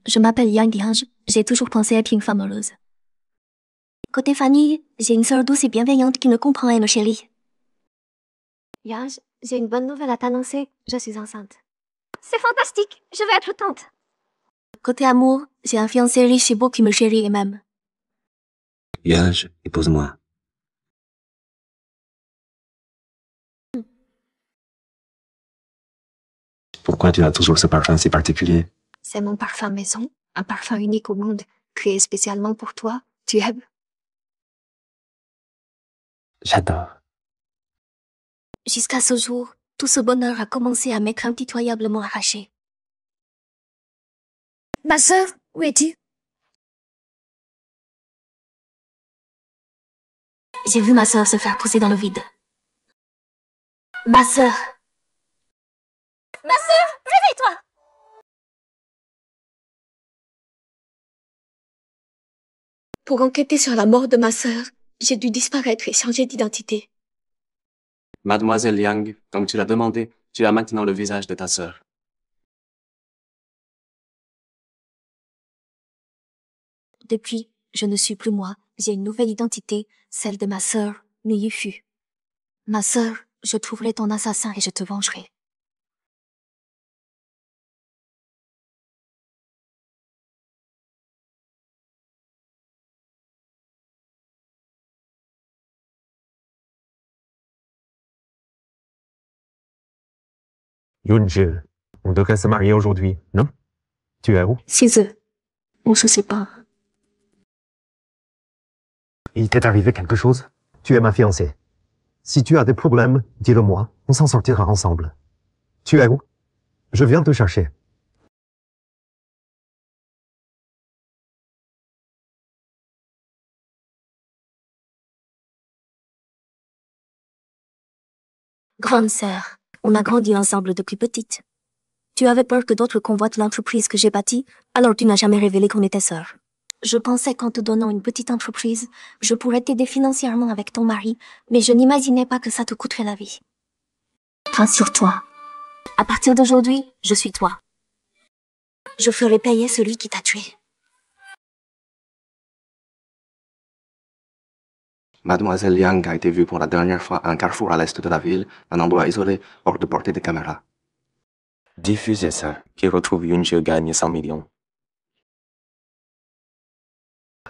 Je m'appelle Yang Diange, j'ai toujours pensé être une femme heureuse. Côté famille, j'ai une sœur douce et bienveillante qui me comprend et me chérit. Yang, j'ai une bonne nouvelle à t'annoncer, je suis enceinte. C'est fantastique, je vais être tante. Côté amour, j'ai un fiancé riche et beau qui me chérit et m'aime. Yang, épouse-moi. Pourquoi tu as toujours ce parfum si particulier? C'est mon parfum maison, un parfum unique au monde, créé spécialement pour toi. Tu aimes? J'adore. Jusqu'à ce jour, tout ce bonheur a commencé à m'être impitoyablement arraché. Ma sœur, où es-tu? J'ai vu ma sœur se faire pousser dans le vide. Ma sœur! Ma sœur, réveille-toi! Pour enquêter sur la mort de ma sœur, j'ai dû disparaître et changer d'identité. Mademoiselle Yang, comme tu l'as demandé, tu as maintenant le visage de ta sœur. Depuis, je ne suis plus moi. J'ai une nouvelle identité, celle de ma sœur, Miyifu. Ma sœur, je trouverai ton assassin et je te vengerai. Yunji, on devrait se marier aujourd'hui, non? Tu es où? C'est eux. On se sépare. Il t'est arrivé quelque chose? Tu es ma fiancée. Si tu as des problèmes, dis-le-moi, on s'en sortira ensemble. Tu es où? Je viens te chercher. Grande sœur, on a grandi ensemble depuis petite. Tu avais peur que d'autres convoitent l'entreprise que j'ai bâtie, alors tu n'as jamais révélé qu'on était sœurs. Je pensais qu'en te donnant une petite entreprise, je pourrais t'aider financièrement avec ton mari, mais je n'imaginais pas que ça te coûterait la vie. Rassure-toi. À partir d'aujourd'hui, je suis toi. Je ferai payer celui qui t'a tué. Mademoiselle Yang a été vue pour la dernière fois à un carrefour à l'est de la ville, un endroit isolé, hors de portée des caméras. Diffusez ça, qui retrouve Yunji gagne 100 millions.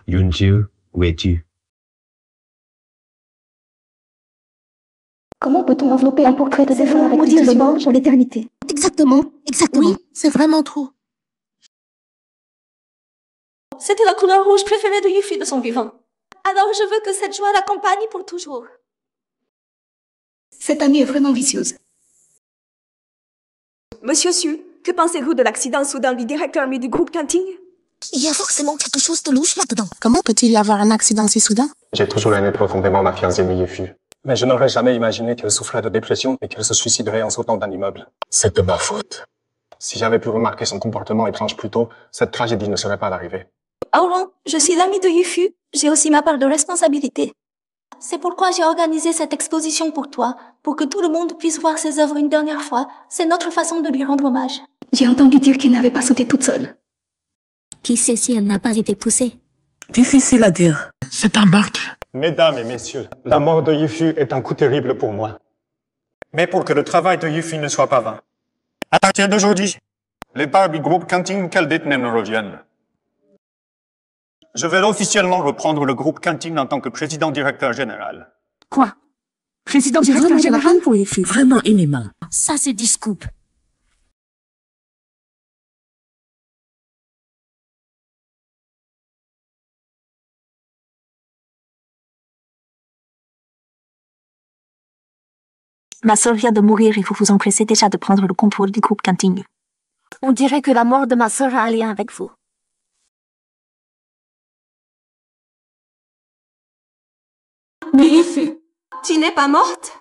Yunji, où es-tu? Comment peut-on envelopper un portrait de défunt avec maudire les morts pour l'éternité? Exactement. Oui, c'est vraiment trop. C'était la couleur rouge préférée de Yuffie de son vivant. Alors je veux que cette joie l'accompagne pour toujours. Cette amie est vraiment vicieuse. Monsieur Su, que pensez-vous de l'accident soudain du directeur du groupe Canting? Il y a forcément quelque chose de louche là-dedans. Comment peut-il y avoir un accident si soudain? J'ai toujours aimé profondément ma fiancée Miyifu. Mais je n'aurais jamais imaginé qu'elle souffrait de dépression et qu'elle se suiciderait en sautant d'un immeuble. C'est de ma faute. Si j'avais pu remarquer son comportement étrange plus tôt, cette tragédie ne serait pas arrivée. Auron, je suis l'amie de Yuffie. J'ai aussi ma part de responsabilité. C'est pourquoi j'ai organisé cette exposition pour toi, pour que tout le monde puisse voir ses œuvres une dernière fois. C'est notre façon de lui rendre hommage. J'ai entendu dire qu'il n'avait pas sauté toute seule. Qui sait si elle n'a pas été poussée? Difficile à dire. C'est un meurtre. Mesdames et messieurs, la mort de Yifu est un coup terrible pour moi. Mais pour que le travail de Yifu ne soit pas vain, à partir d'aujourd'hui, les parts du groupe Canting qu'elle détenait me reviennent. Je vais officiellement reprendre le groupe Canting en tant que président-directeur général. Quoi? Président directeur général? Oui, je suis vraiment inhumain. Ça, c'est du scoop. Ma sœur vient de mourir et vous vous empressez déjà de prendre le contrôle du groupe Canting. On dirait que la mort de ma sœur a un lien avec vous. Miyifu, tu n'es pas morte?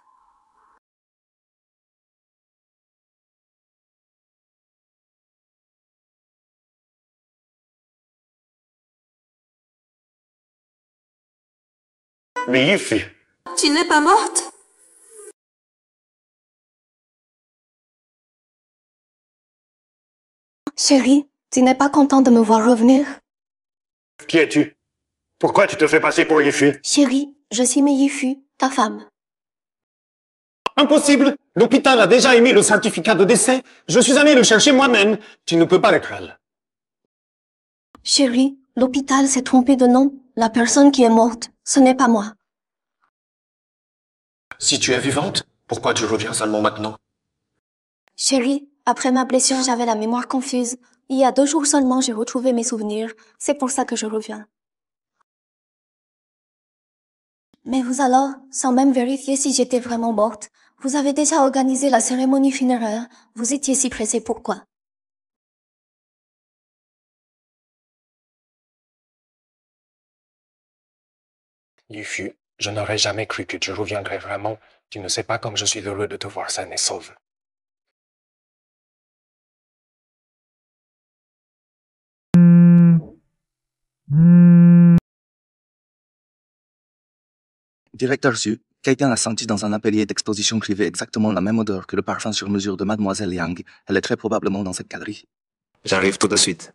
Miyifu, Tu n'es pas morte? Chérie, Tu n'es pas content de me voir revenir? Qui es-tu? Pourquoi tu te fais passer pour Yifu? Chérie, je suis Yifu, ta femme. Impossible! L'hôpital a déjà émis le certificat de décès. Je suis allé le chercher moi-même. Tu ne peux pas être elle. Chérie, l'hôpital s'est trompé de nom. La personne qui est morte, ce n'est pas moi. Si tu es vivante, pourquoi tu reviens seulement maintenant? Chérie, après ma blessure, j'avais la mémoire confuse. Il y a 2 jours seulement, j'ai retrouvé mes souvenirs. C'est pour ça que je reviens. Mais vous alors, sans même vérifier si j'étais vraiment morte, vous avez déjà organisé la cérémonie funéraire. Vous étiez si pressé, pourquoi? Yifu, je n'aurais jamais cru que tu reviendrais vraiment. Tu ne sais pas comme je suis heureux de te voir saine et sauve. Directeur Xu, quelqu'un a senti dans un atelier d'exposition privée exactement la même odeur que le parfum sur mesure de Mademoiselle Yang. Elle est très probablement dans cette galerie. J'arrive tout de suite.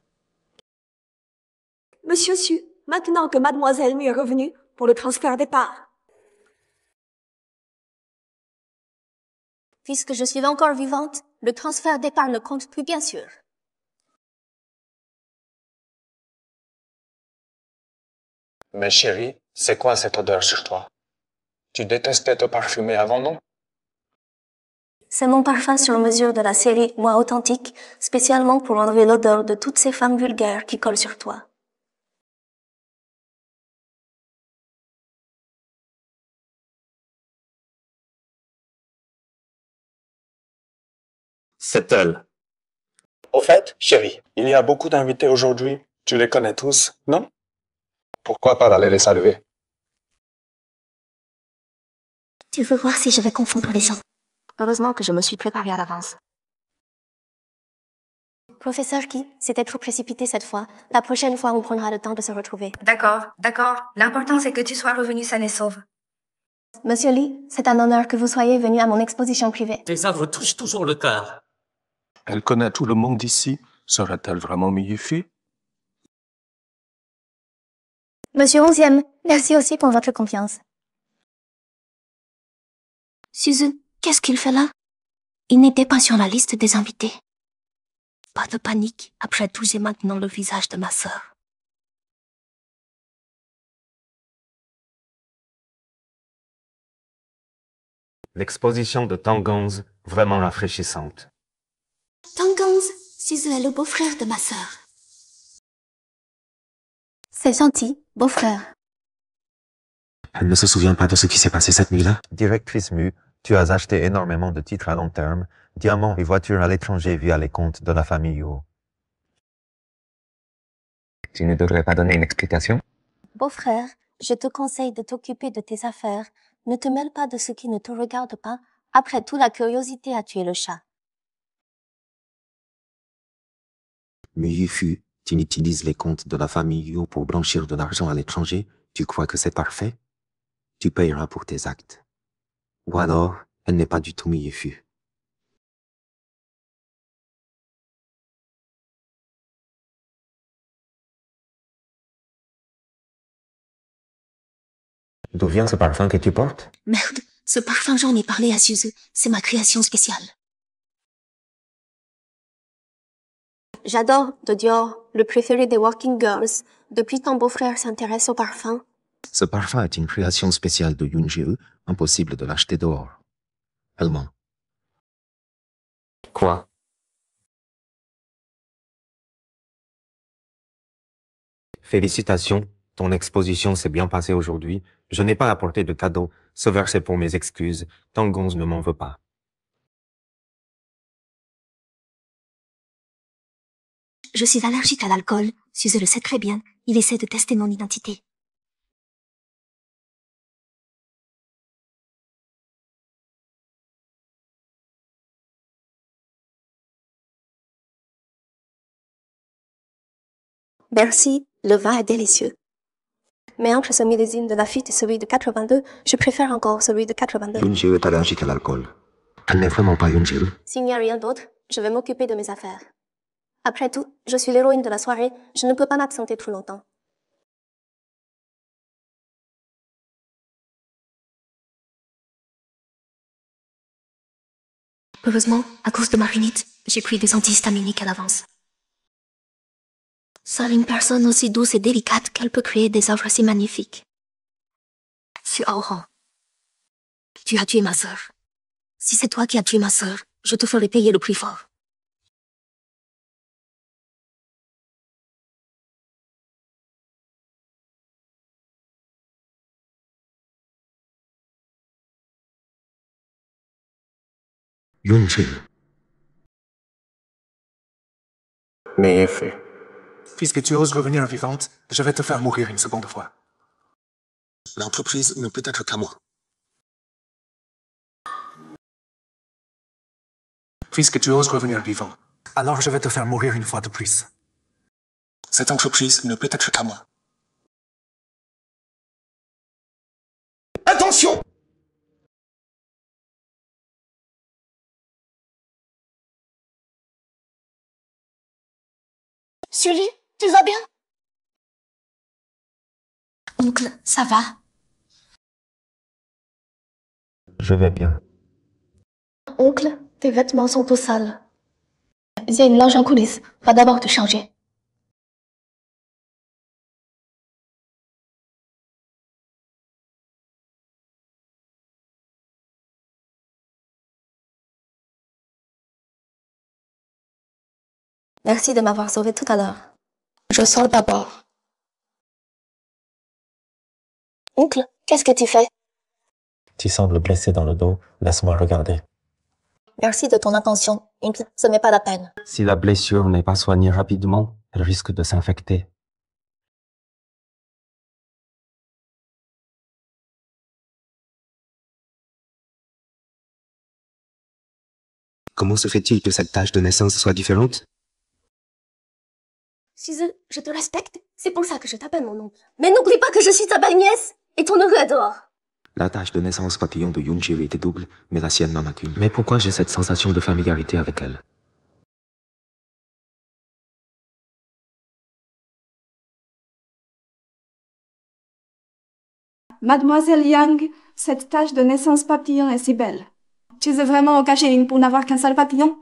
Monsieur Xu, maintenant que Mademoiselle Mu est revenue pour le transfert des parts. Puisque je suis encore vivante, le transfert d'épargne ne compte plus, bien sûr. Mais chérie, c'est quoi cette odeur sur toi? Tu détestais te parfumer avant, non? C'est mon parfum sur mesure de la série Moi Authentique, spécialement pour enlever l'odeur de toutes ces femmes vulgaires qui collent sur toi. C'est elle. Au fait, chérie, il y a beaucoup d'invités aujourd'hui. Tu les connais tous, non? Pourquoi pas aller les saluer? Tu veux voir si je vais confondre les gens? Heureusement que je me suis préparée à l'avance. Professeur Ki, c'était trop précipité cette fois. La prochaine fois, on prendra le temps de se retrouver. D'accord, d'accord. L'important, c'est que tu sois revenu saine et sauve. Monsieur Lee, c'est un honneur que vous soyez venu à mon exposition privée. Tes œuvres touchent toujours le cœur. Elle connaît tout le monde ici. Serait-elle vraiment Yifu? Monsieur 11e, merci aussi pour votre confiance. Suzu, qu'est-ce qu'il fait là? Il n'était pas sur la liste des invités. Pas de panique, après tout j'ai maintenant le visage de ma sœur. L'exposition de Tangonz, vraiment rafraîchissante. Tangonz, Suzu est le beau-frère de ma sœur. C'est gentil, beau-frère. Elle ne se souvient pas de ce qui s'est passé cette nuit-là? Directrice Mu, tu as acheté énormément de titres à long terme, diamants et voitures à l'étranger via les comptes de la famille Yu. Tu ne devrais pas donner une explication? Beau-frère, je te conseille de t'occuper de tes affaires. Ne te mêle pas de ce qui ne te regarde pas. Après tout, la curiosité a tué le chat. Mais Yifu, tu utilises les comptes de la famille Yu pour blanchir de l'argent à l'étranger? Tu crois que c'est parfait? Tu payeras pour tes actes. Ou alors, elle n'est pas du tout Yifu. D'où vient ce parfum que tu portes? Merde, ce parfum j'en ai parlé à Suzu. C'est ma création spéciale. J'adore de Dior, le préféré des working girls. Depuis ton beau-frère s'intéresse au parfum. Ce parfum est une création spéciale de Yoon-jae, impossible de l'acheter dehors. Elle ment. Quoi? Félicitations, ton exposition s'est bien passée aujourd'hui. Je n'ai pas apporté de cadeau. Ce verset pour mes excuses. Tangonz ne m'en veut pas. Je suis allergique à l'alcool. Suzu le sait très bien. Il essaie de tester mon identité. Merci, le vin est délicieux. Mais entre ce millésime de Lafite et celui de 82, je préfère encore celui de 82. Yoon-jae est allergique à l'alcool. Elle n'est vraiment pas Yoon-jae. S'il n'y a rien d'autre, je vais m'occuper de mes affaires. Après tout, je suis l'héroïne de la soirée, je ne peux pas m'absenter trop longtemps. Heureusement, à cause de ma rhinite, j'ai pris des antihistaminiques à l'avance. Seule une personne aussi douce et délicate qu'elle peut créer des œuvres si magnifiques. Xiaohong, tu as tué ma sœur. Si c'est toi qui as tué ma sœur, je te ferai payer le prix fort. Yunjin, Mais fait. Puisque tu oses revenir vivante, je vais te faire mourir une seconde fois. L'entreprise ne peut être qu'à moi. Puisque tu oses revenir vivant, alors je vais te faire mourir une fois de plus. Cette entreprise ne peut être qu'à moi. Attention! Sully, tu vas bien? Oncle, ça va? Je vais bien. Oncle, tes vêtements sont tout sales. Il y a une loge en coulisses. Va d'abord te changer. Merci de m'avoir sauvé tout à l'heure. Je sors d'abord. Oncle, qu'est-ce que tu fais? Tu sembles blessé dans le dos. Laisse-moi regarder. Merci de ton attention, oncle. Ce n'est pas la peine. si la blessure n'est pas soignée rapidement, elle risque de s'infecter. Comment se fait-il que cette tâche de naissance soit différente? Suze, je te respecte. C'est pour ça que je t'appelle mon oncle. Mais n'oublie pas que je suis ta belle-nièce et ton neveu est dehors. La tâche de naissance papillon de Yunji était double, mais la sienne n'en a qu'une. Mais pourquoi j'ai cette sensation de familiarité avec elle? Mademoiselle Yang, cette tache de naissance papillon est si belle. Tu es vraiment au cachet pour n'avoir qu'un seul papillon?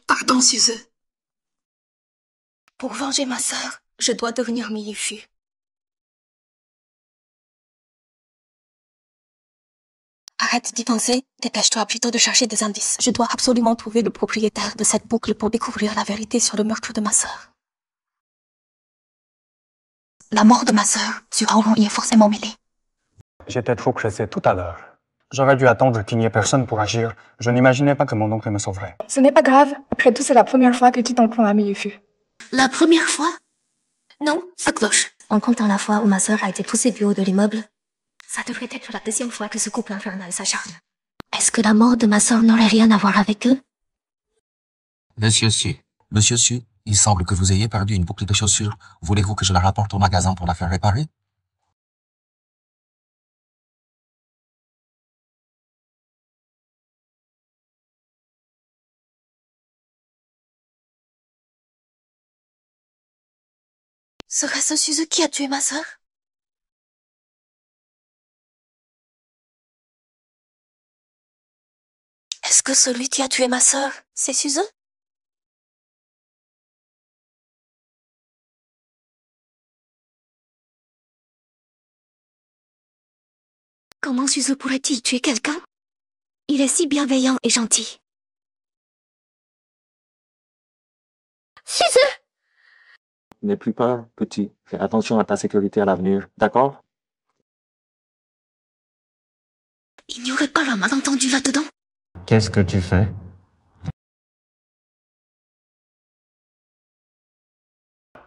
Pardon, Suze. Pour venger ma sœur, je dois devenir Miyifu. Arrête d'y penser, dépêche-toi plutôt de chercher des indices. Je dois absolument trouver le propriétaire de cette boucle pour découvrir la vérité sur le meurtre de ma sœur. La mort de ma sœur, Xiaohong y est forcément mêlé. J'étais trop pressé tout à l'heure. J'aurais dû attendre qu'il n'y ait personne pour agir. Je n'imaginais pas que mon oncle me sauverait. Ce n'est pas grave. Après tout, c'est la première fois que tu t'en prends à Miyifu. La première fois? Non, ça cloche. En comptant la fois où ma sœur a été poussée du haut de l'immeuble, ça devrait être la deuxième fois que ce couple infernal s'acharne. Est-ce que la mort de ma sœur n'aurait rien à voir avec eux? Monsieur Su, il semble que vous ayez perdu une boucle de chaussures. Voulez-vous que je la rapporte au magasin pour la faire réparer? Serait-ce Suze qui a tué ma sœur? Est-ce que celui qui a tué ma sœur, c'est Suze? Comment Suze pourrait-il tuer quelqu'un? Il est si bienveillant et gentil. Suze! N'aie plus peur, petit. Fais attention à ta sécurité à l'avenir, d'accord? Il n'y aurait pas un malentendu là-dedans? Qu'est-ce que tu fais?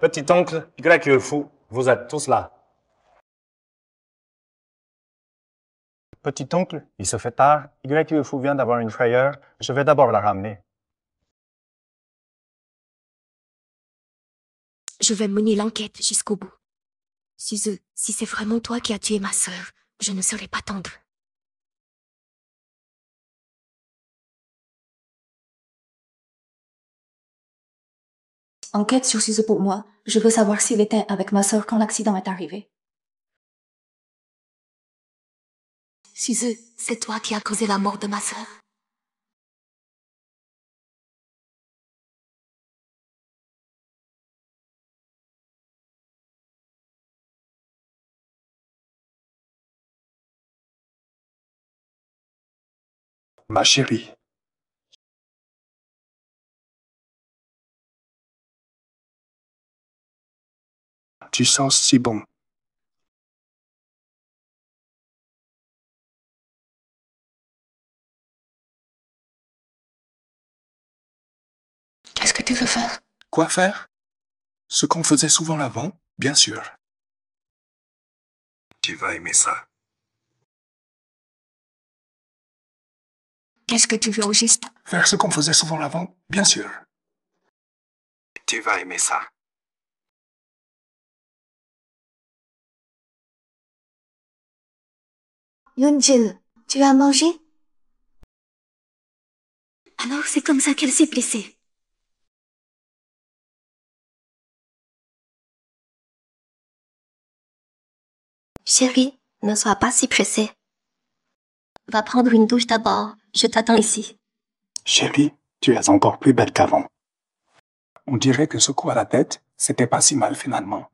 Petit-oncle, Y fou, vous êtes tous là. Petit-oncle, il se fait tard. Y fou vient d'avoir une frayeur. Je vais d'abord la ramener. Je vais mener l'enquête jusqu'au bout. Suze, si c'est vraiment toi qui as tué ma sœur, je ne serai pas tendre. Enquête sur Suze pour moi. Je veux savoir s'il était avec ma sœur quand l'accident est arrivé. Suze, c'est toi qui as causé la mort de ma sœur. Ma chérie. Tu sens si bon. Qu'est-ce que tu veux faire? Quoi faire? Ce qu'on faisait souvent avant, bien sûr. Tu vas aimer ça. Qu'est-ce que tu veux au juste? Faire ce qu'on faisait souvent avant, bien sûr. Tu vas aimer ça. Yoonjil, tu as mangé? Alors c'est comme ça qu'elle s'est blessée. Chérie, ne sois pas si pressée. Va prendre une douche d'abord. Je t'attends ici. Chérie, tu es encore plus belle qu'avant. On dirait que ce coup à la tête, c'était pas si mal finalement.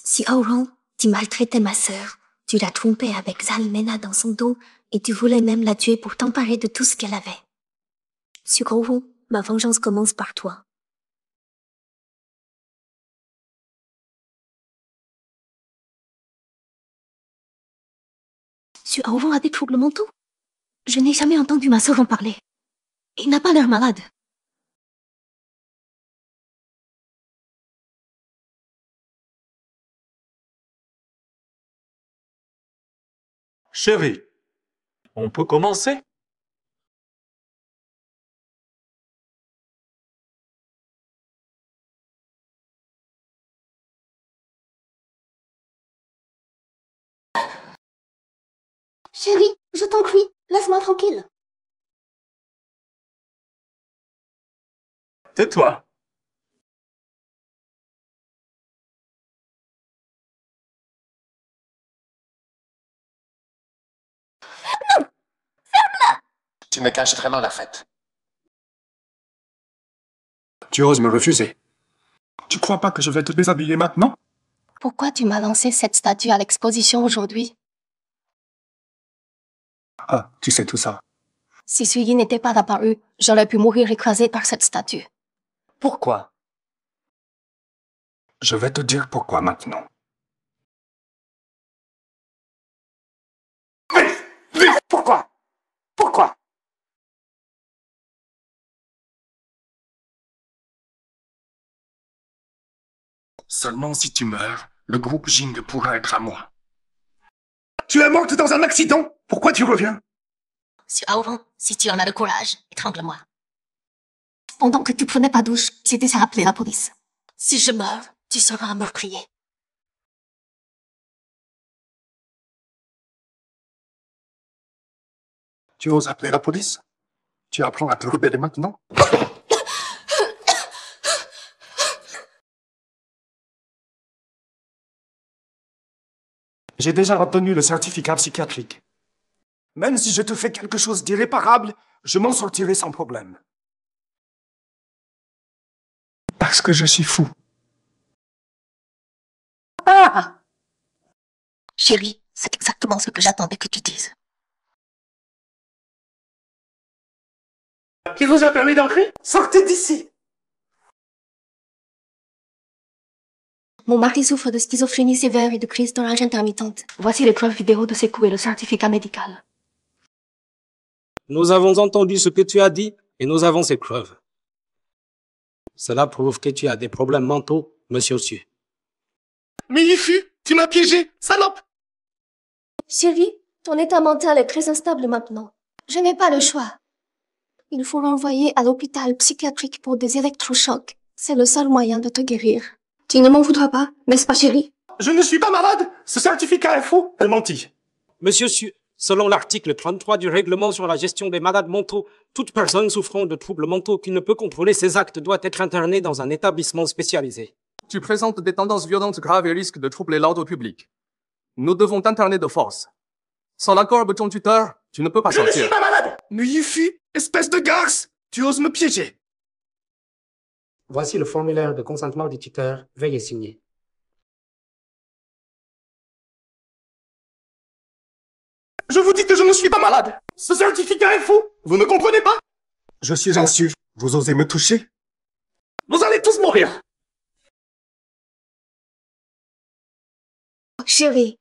Si Aurong, tu maltraitais ma sœur, tu l'as trompée avec Zalmena dans son dos et tu voulais même la tuer pour t'emparer de tout ce qu'elle avait. Sur Aurong, ma vengeance commence par toi. Si Aurong a des troubles mentaux? Je n'ai jamais entendu ma sœur en parler. Il n'a pas l'air malade. Chérie, on peut commencer? Chérie, je t'en prie, laisse-moi tranquille. Tais-toi. Non! Ferme-la! Tu me caches vraiment la fête. Tu oses me refuser. Tu crois pas que je vais te déshabiller maintenant? Pourquoi tu m'as lancé cette statue à l'exposition aujourd'hui? Ah, tu sais tout ça. Si Suyi n'était pas apparu, j'aurais pu mourir écrasé par cette statue. Pourquoi? Je vais te dire pourquoi maintenant. Vite! Pourquoi? Pourquoi? Seulement si tu meurs, le groupe Jing pourra être à moi. Tu es morte dans un accident? Pourquoi tu reviens? Sur Aurong, si tu en as le courage, étrangle-moi. Pendant que tu prenais ta douche, j'ai déjà appelé la police. Si je meurs, tu seras un meurtrier. Tu oses appeler la police? Tu apprends à te rebeller maintenant? J'ai déjà obtenu le certificat psychiatrique. Même si je te fais quelque chose d'irréparable, je m'en sortirai sans problème. Parce que je suis fou. Ah! Chérie, c'est exactement ce que j'attendais que tu dises. Qui vous a permis d'entrer? Sortez d'ici! Mon mari souffre de schizophrénie sévère et de crise d'orage intermittente. Voici les preuves vidéo de ses coups et le certificat médical. Nous avons entendu ce que tu as dit et nous avons ces preuves. Cela prouve que tu as des problèmes mentaux, monsieur Su. Mais Yifu, tu m'as piégé, salope! Chérie, ton état mental est très instable maintenant. Je n'ai pas le choix. Il faut l'envoyer à l'hôpital psychiatrique pour des électrochocs. C'est le seul moyen de te guérir. Tu ne m'en voudras pas, n'est-ce pas, chérie? Je ne suis pas malade! Ce certificat est faux! Elle mentit. Monsieur Su, Selon l'article 33 du règlement sur la gestion des malades mentaux, toute personne souffrant de troubles mentaux qui ne peut contrôler ses actes doit être internée dans un établissement spécialisé. Tu présentes des tendances violentes graves et risques de troubler l'ordre public. Nous devons t'interner de force. Sans l'accord de ton tuteur, tu ne peux pas sortir. Je ne suis pas malade! Mais Yuffie, espèce de garce! Tu oses me piéger! Voici le formulaire de consentement du tuteur. Veuillez signer. Je vous dis que je ne suis pas malade! Ce certificat est faux! Vous ne comprenez pas? Je suis un SUV. Vous osez me toucher? Vous allez tous mourir! Chérie,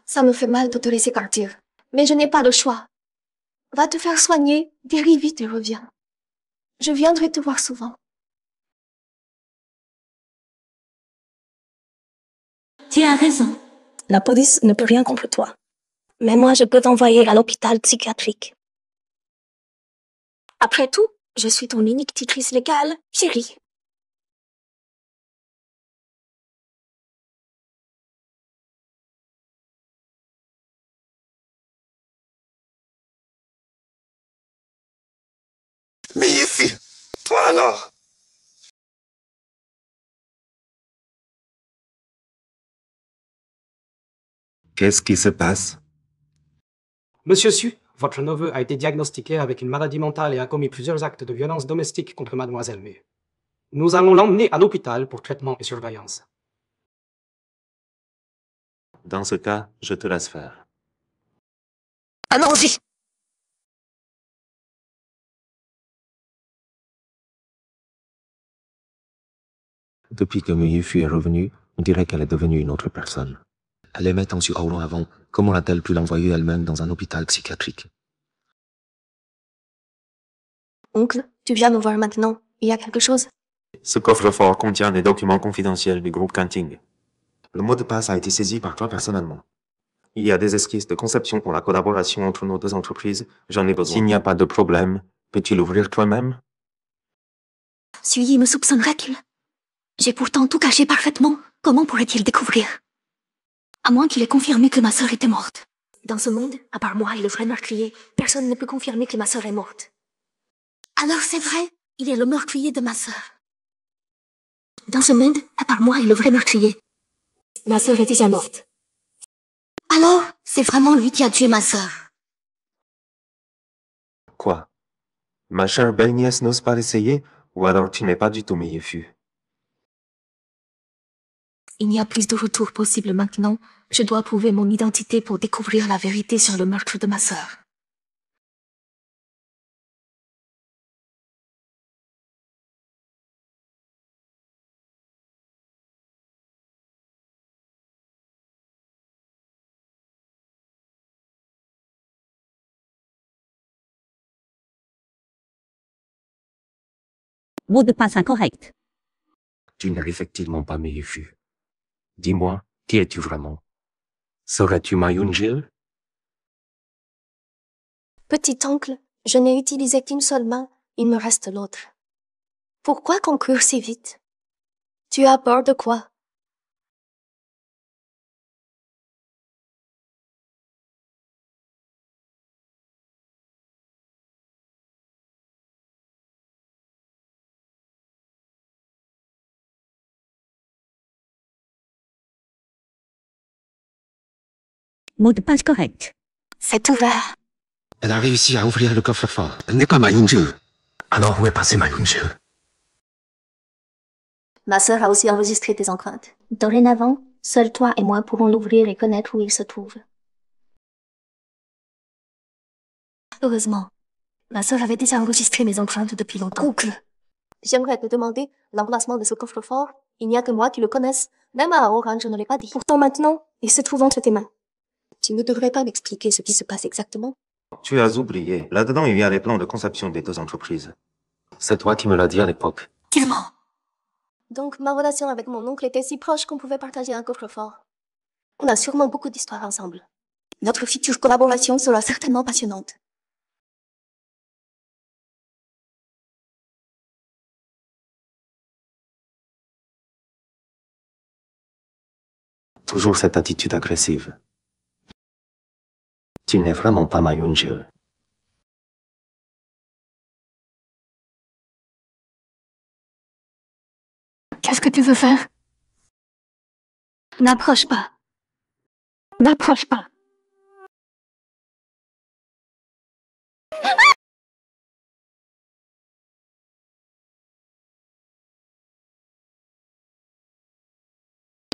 ça me fait mal de te laisser partir, mais je n'ai pas le choix. Va te faire soigner, guéris vite et reviens. Je viendrai te voir souvent. Tu as raison. La police ne peut rien contre toi. Mais moi, je peux t'envoyer à l'hôpital psychiatrique. Après tout, je suis ton unique tutrice légale, chérie. Mais Yuffie, toi alors? Qu'est-ce qui se passe? Monsieur Su, votre neveu a été diagnostiqué avec une maladie mentale et a commis plusieurs actes de violence domestique contre mademoiselle Mu. Nous allons l'emmener à l'hôpital pour traitement et surveillance. Dans ce cas, je te laisse faire. Allons-y! Depuis que Yuffie est revenue, on dirait qu'elle est devenue une autre personne. Elle aimait tant Aoulon avant. Comment a-t-elle pu l'envoyer elle-même dans un hôpital psychiatrique? Oncle, tu viens me voir maintenant. Il y a quelque chose? Ce coffre-fort contient des documents confidentiels du groupe Canting. Le mot de passe a été saisi par toi personnellement. Il y a des esquisses de conception pour la collaboration entre nos deux entreprises. J'en ai besoin. S'il n'y a pas de problème, peux-tu l'ouvrir toi-même? Suyi me soupçonnerait qu'il... J'ai pourtant tout caché parfaitement. Comment pourrait-il découvrir? À moins qu'il ait confirmé que ma sœur était morte. Dans ce monde, à part moi et le vrai meurtrier, personne ne peut confirmer que ma sœur est morte. Alors c'est vrai, il est le meurtrier de ma sœur. Dans ce monde, à part moi et le vrai meurtrier, ma sœur est déjà morte. Alors, c'est vraiment lui qui a tué ma sœur. Quoi? Ma chère belle-nièce n'ose pas l'essayer? Ou alors tu n'es pas du tout Yuffie? Il n'y a plus de retour possible maintenant. Je dois prouver mon identité pour découvrir la vérité sur le meurtre de ma sœur. Mot de passe incorrect. Tu n'es effectivement pas Yuffie. Dis-moi, qui es-tu vraiment? Serais-tu Ma Yoon-jil? Petit oncle, je n'ai utilisé qu'une seule main, il me reste l'autre. Pourquoi conclure si vite? Tu as peur de quoi? Mot de passe correct. C'est ouvert. Elle a réussi à ouvrir le coffre-fort. Elle n'est pas Ma Yoon-jil. Alors où est passée Ma Yoon-jil? Ma sœur a aussi enregistré tes empreintes. Dorénavant, seul toi et moi pourrons l'ouvrir et connaître où il se trouve. Heureusement, ma sœur avait déjà enregistré mes empreintes depuis longtemps. Oncle, j'aimerais te demander l'emplacement de ce coffre-fort. Il n'y a que moi qui le connaisse. Même à Orange, je ne l'ai pas dit. Pourtant maintenant, il se trouve entre tes mains. Tu ne devrais pas m'expliquer ce qui se passe exactement? Tu as oublié. Là-dedans, il y a les plans de conception des deux entreprises. C'est toi qui me l'as dit à l'époque. Tellement. Donc ma relation avec mon oncle était si proche qu'on pouvait partager un coffre-fort. On a sûrement beaucoup d'histoires ensemble. Notre future collaboration sera certainement passionnante. Toujours cette attitude agressive. Tu n'es vraiment pas ma Yunjil. Qu'est-ce que tu veux faire? N'approche pas. N'approche pas.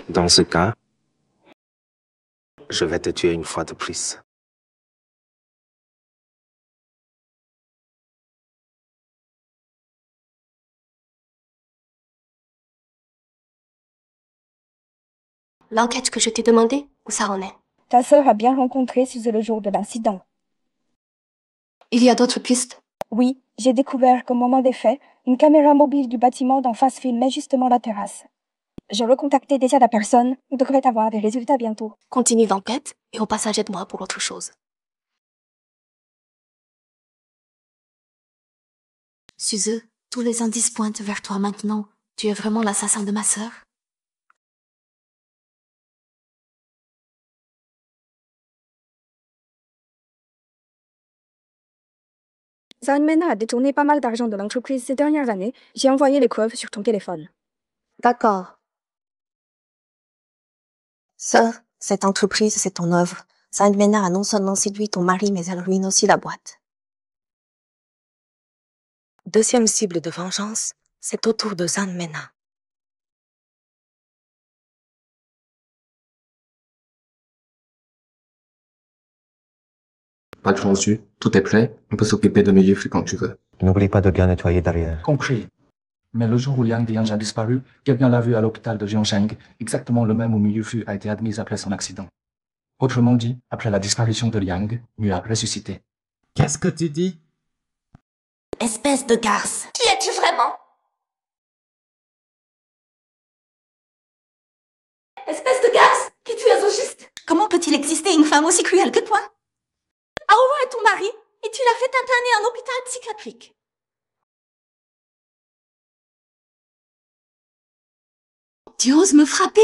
Dans ce cas, je vais te tuer une fois de plus. L'enquête que je t'ai demandée, où ça en est? Ta sœur a bien rencontré Suze le jour de l'incident. Il y a d'autres pistes? Oui, j'ai découvert qu'au moment des faits, une caméra mobile du bâtiment d'en face filmait justement la terrasse. J'ai recontacté déjà la personne, on devrait avoir des résultats bientôt. Continue l'enquête et au passage aide-moi pour autre chose. Suze, tous les indices pointent vers toi maintenant. Tu es vraiment l'assassin de ma sœur? Zanmena a détourné pas mal d'argent de l'entreprise ces dernières années. J'ai envoyé les preuves sur ton téléphone. D'accord. Sœur, cette entreprise, c'est ton œuvre. Zanmena a non seulement séduit ton mari, mais elle ruine aussi la boîte. Deuxième cible de vengeance, c'est autour de Zanmena. Pas de chance dessus. Tout est prêt. On peut s'occuper de nos yeux quand tu veux. N'oublie pas de bien nettoyer derrière. Compris. Mais le jour où Liang Dianj a disparu, quelqu'un l'a vu à l'hôpital de Zhongsheng, exactement le même où Miyu Fu a été admise après son accident. Autrement dit, après la disparition de Liang, Miyu a ressuscité. Qu'est-ce que tu dis? Espèce de garce. Qui es-tu vraiment? Espèce de garce? Qui tu es au juste? Comment peut-il exister une femme aussi cruelle que toi? Aowa est ton mari et tu l'as fait interner en hôpital psychiatrique. Tu oses me frapper?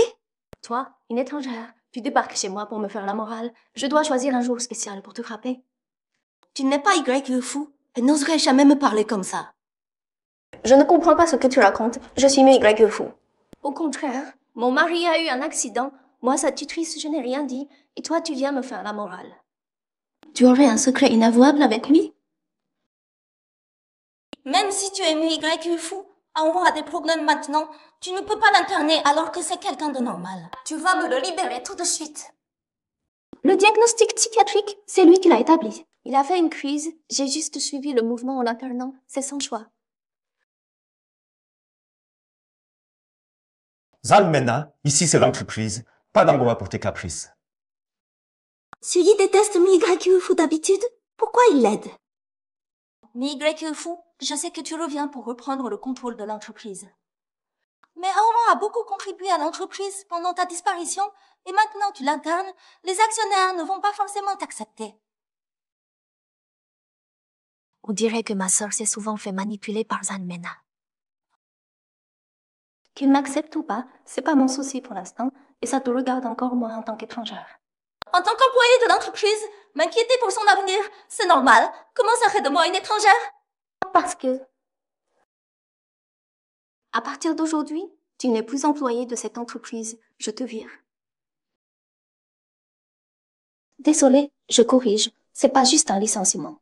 Toi, une étrangère, tu débarques chez moi pour me faire la morale. Je dois choisir un jour spécial pour te frapper. Tu n'es pas Y le fou et n'oserais jamais me parler comme ça. Je ne comprends pas ce que tu racontes. Je suis mieux Y le fou. Au contraire, mon mari a eu un accident. Moi, sa tutrice, je n'ai rien dit. Et toi, tu viens me faire la morale. Tu aurais un secret inavouable avec lui? Même si tu es mieux Y le fou, Aowa a des problèmes maintenant. Tu ne peux pas l'interner alors que c'est quelqu'un de normal. Tu vas me le libérer tout de suite. Le diagnostic psychiatrique, c'est lui qui l'a établi. Il a fait une crise, j'ai juste suivi le mouvement en l'internant. C'est son choix. Zanmena, ici c'est l'entreprise. Pas d'endroit pour tes caprices. Suyi déteste Mi-Y-Fu d'habitude. Pourquoi il l'aide? Mi-Y-Fu, je sais que tu reviens pour reprendre le contrôle de l'entreprise. Mais Aowa a beaucoup contribué à l'entreprise pendant ta disparition et maintenant tu l'incarnes, les actionnaires ne vont pas forcément t'accepter. On dirait que ma sœur s'est souvent fait manipuler par Zanmena. Qu'il m'accepte ou pas, c'est pas mon souci pour l'instant et ça te regarde encore moi en tant qu'étrangère. En tant qu'employée de l'entreprise, m'inquiéter pour son avenir, c'est normal. Comment ça fait de moi une étrangère? Parce que... À partir d'aujourd'hui, tu n'es plus employée de cette entreprise. Je te vire. Désolée, je corrige. C'est pas juste un licenciement.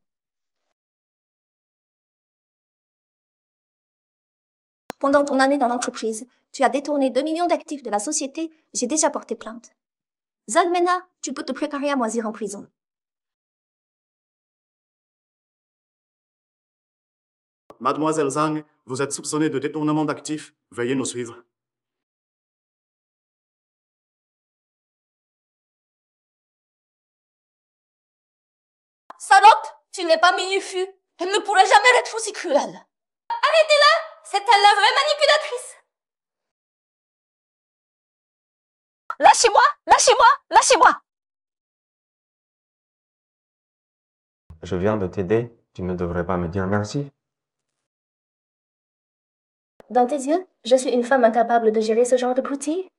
Pendant ton année dans l'entreprise, tu as détourné 2 millions d'actifs de la société. J'ai déjà porté plainte. Zanmena, tu peux te préparer à moisir en prison. Mademoiselle Zhang, vous êtes soupçonnée de détournement d'actifs. Veuillez nous suivre. Salope, tu n'es pas Miyu-Fu. Elle ne pourrait jamais être aussi cruelle. Arrêtez-la! C'est elle la vraie manipulatrice. Lâchez-moi! Lâchez-moi! Lâchez-moi! Je viens de t'aider. Tu ne devrais pas me dire merci. Dans tes yeux, je suis une femme incapable de gérer ce genre de broutille.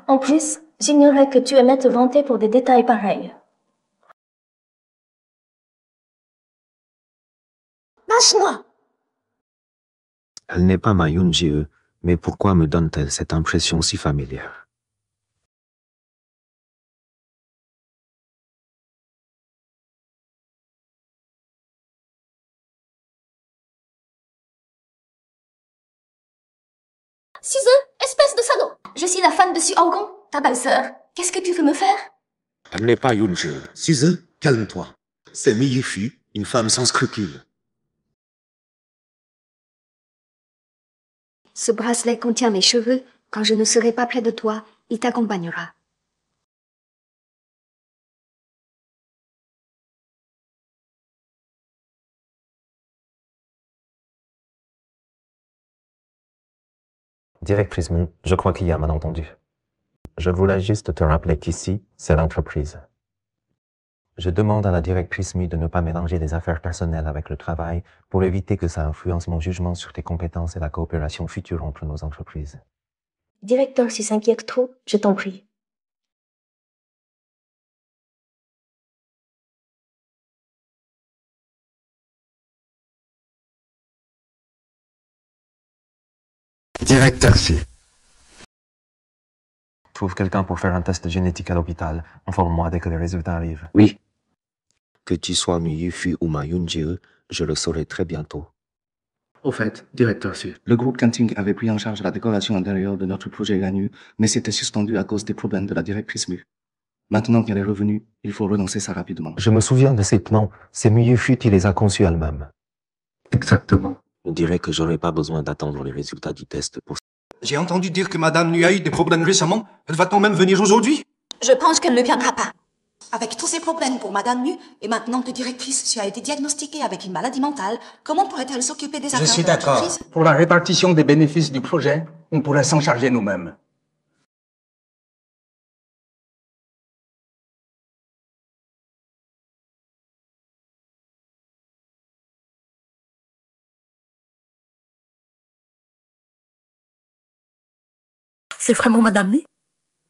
En plus, j'ignorais que tu aimais te vanter pour des détails pareils. Lâche-moi! Elle n'est pas ma Yoon-jie, mais pourquoi me donne-t-elle cette impression si familière? Suze, espèce de salaud! Je suis la fan de Su Hongkong, ta belle-sœur. Qu'est-ce que tu veux me faire? Elle n'est pas Yoon-jie. Suze, calme-toi. C'est Mi Yifu, une femme sans scrupules. Ce bracelet contient mes cheveux. Quand je ne serai pas près de toi, il t'accompagnera. Directrice Mu, je crois qu'il y a un malentendu. Je voulais juste te rappeler qu'ici, c'est l'entreprise. Je demande à la directrice Mu de ne pas mélanger les affaires personnelles avec le travail pour éviter que ça influence mon jugement sur tes compétences et la coopération future entre nos entreprises. Directeur, si s'inquiète trop, je t'en prie. Directeur, si. Trouve quelqu'un pour faire un test génétique à l'hôpital. Informe-moi dès que les résultats arrivent. Oui. Que tu sois Mi Yifu ou ma Yoon-jie, je le saurai très bientôt. Au fait, directeur Su, le groupe Canting avait pris en charge la décoration intérieure de notre projet Ganu, mais c'était suspendu à cause des problèmes de la directrice Mu. Maintenant qu'elle est revenue, il faut relancer ça rapidement. Je me souviens de ces plans. C'est Mi Yifu qui les a conçus elle-même. Exactement. Je dirais que j'aurais pas besoin d'attendre les résultats du test pour... J'ai entendu dire que Madame Nui a eu des problèmes récemment. Elle va-t-on même venir aujourd'hui? Je pense qu'elle ne viendra pas. Avec tous ces problèmes pour Madame Mu, et maintenant que directrice Su a été diagnostiquée avec une maladie mentale, comment pourrait-elle s'occuper des affaires Je suis de d'accord. l'entreprise? Pour la répartition des bénéfices du projet, on pourrait s'en charger nous-mêmes. C'est vraiment Madame Mu?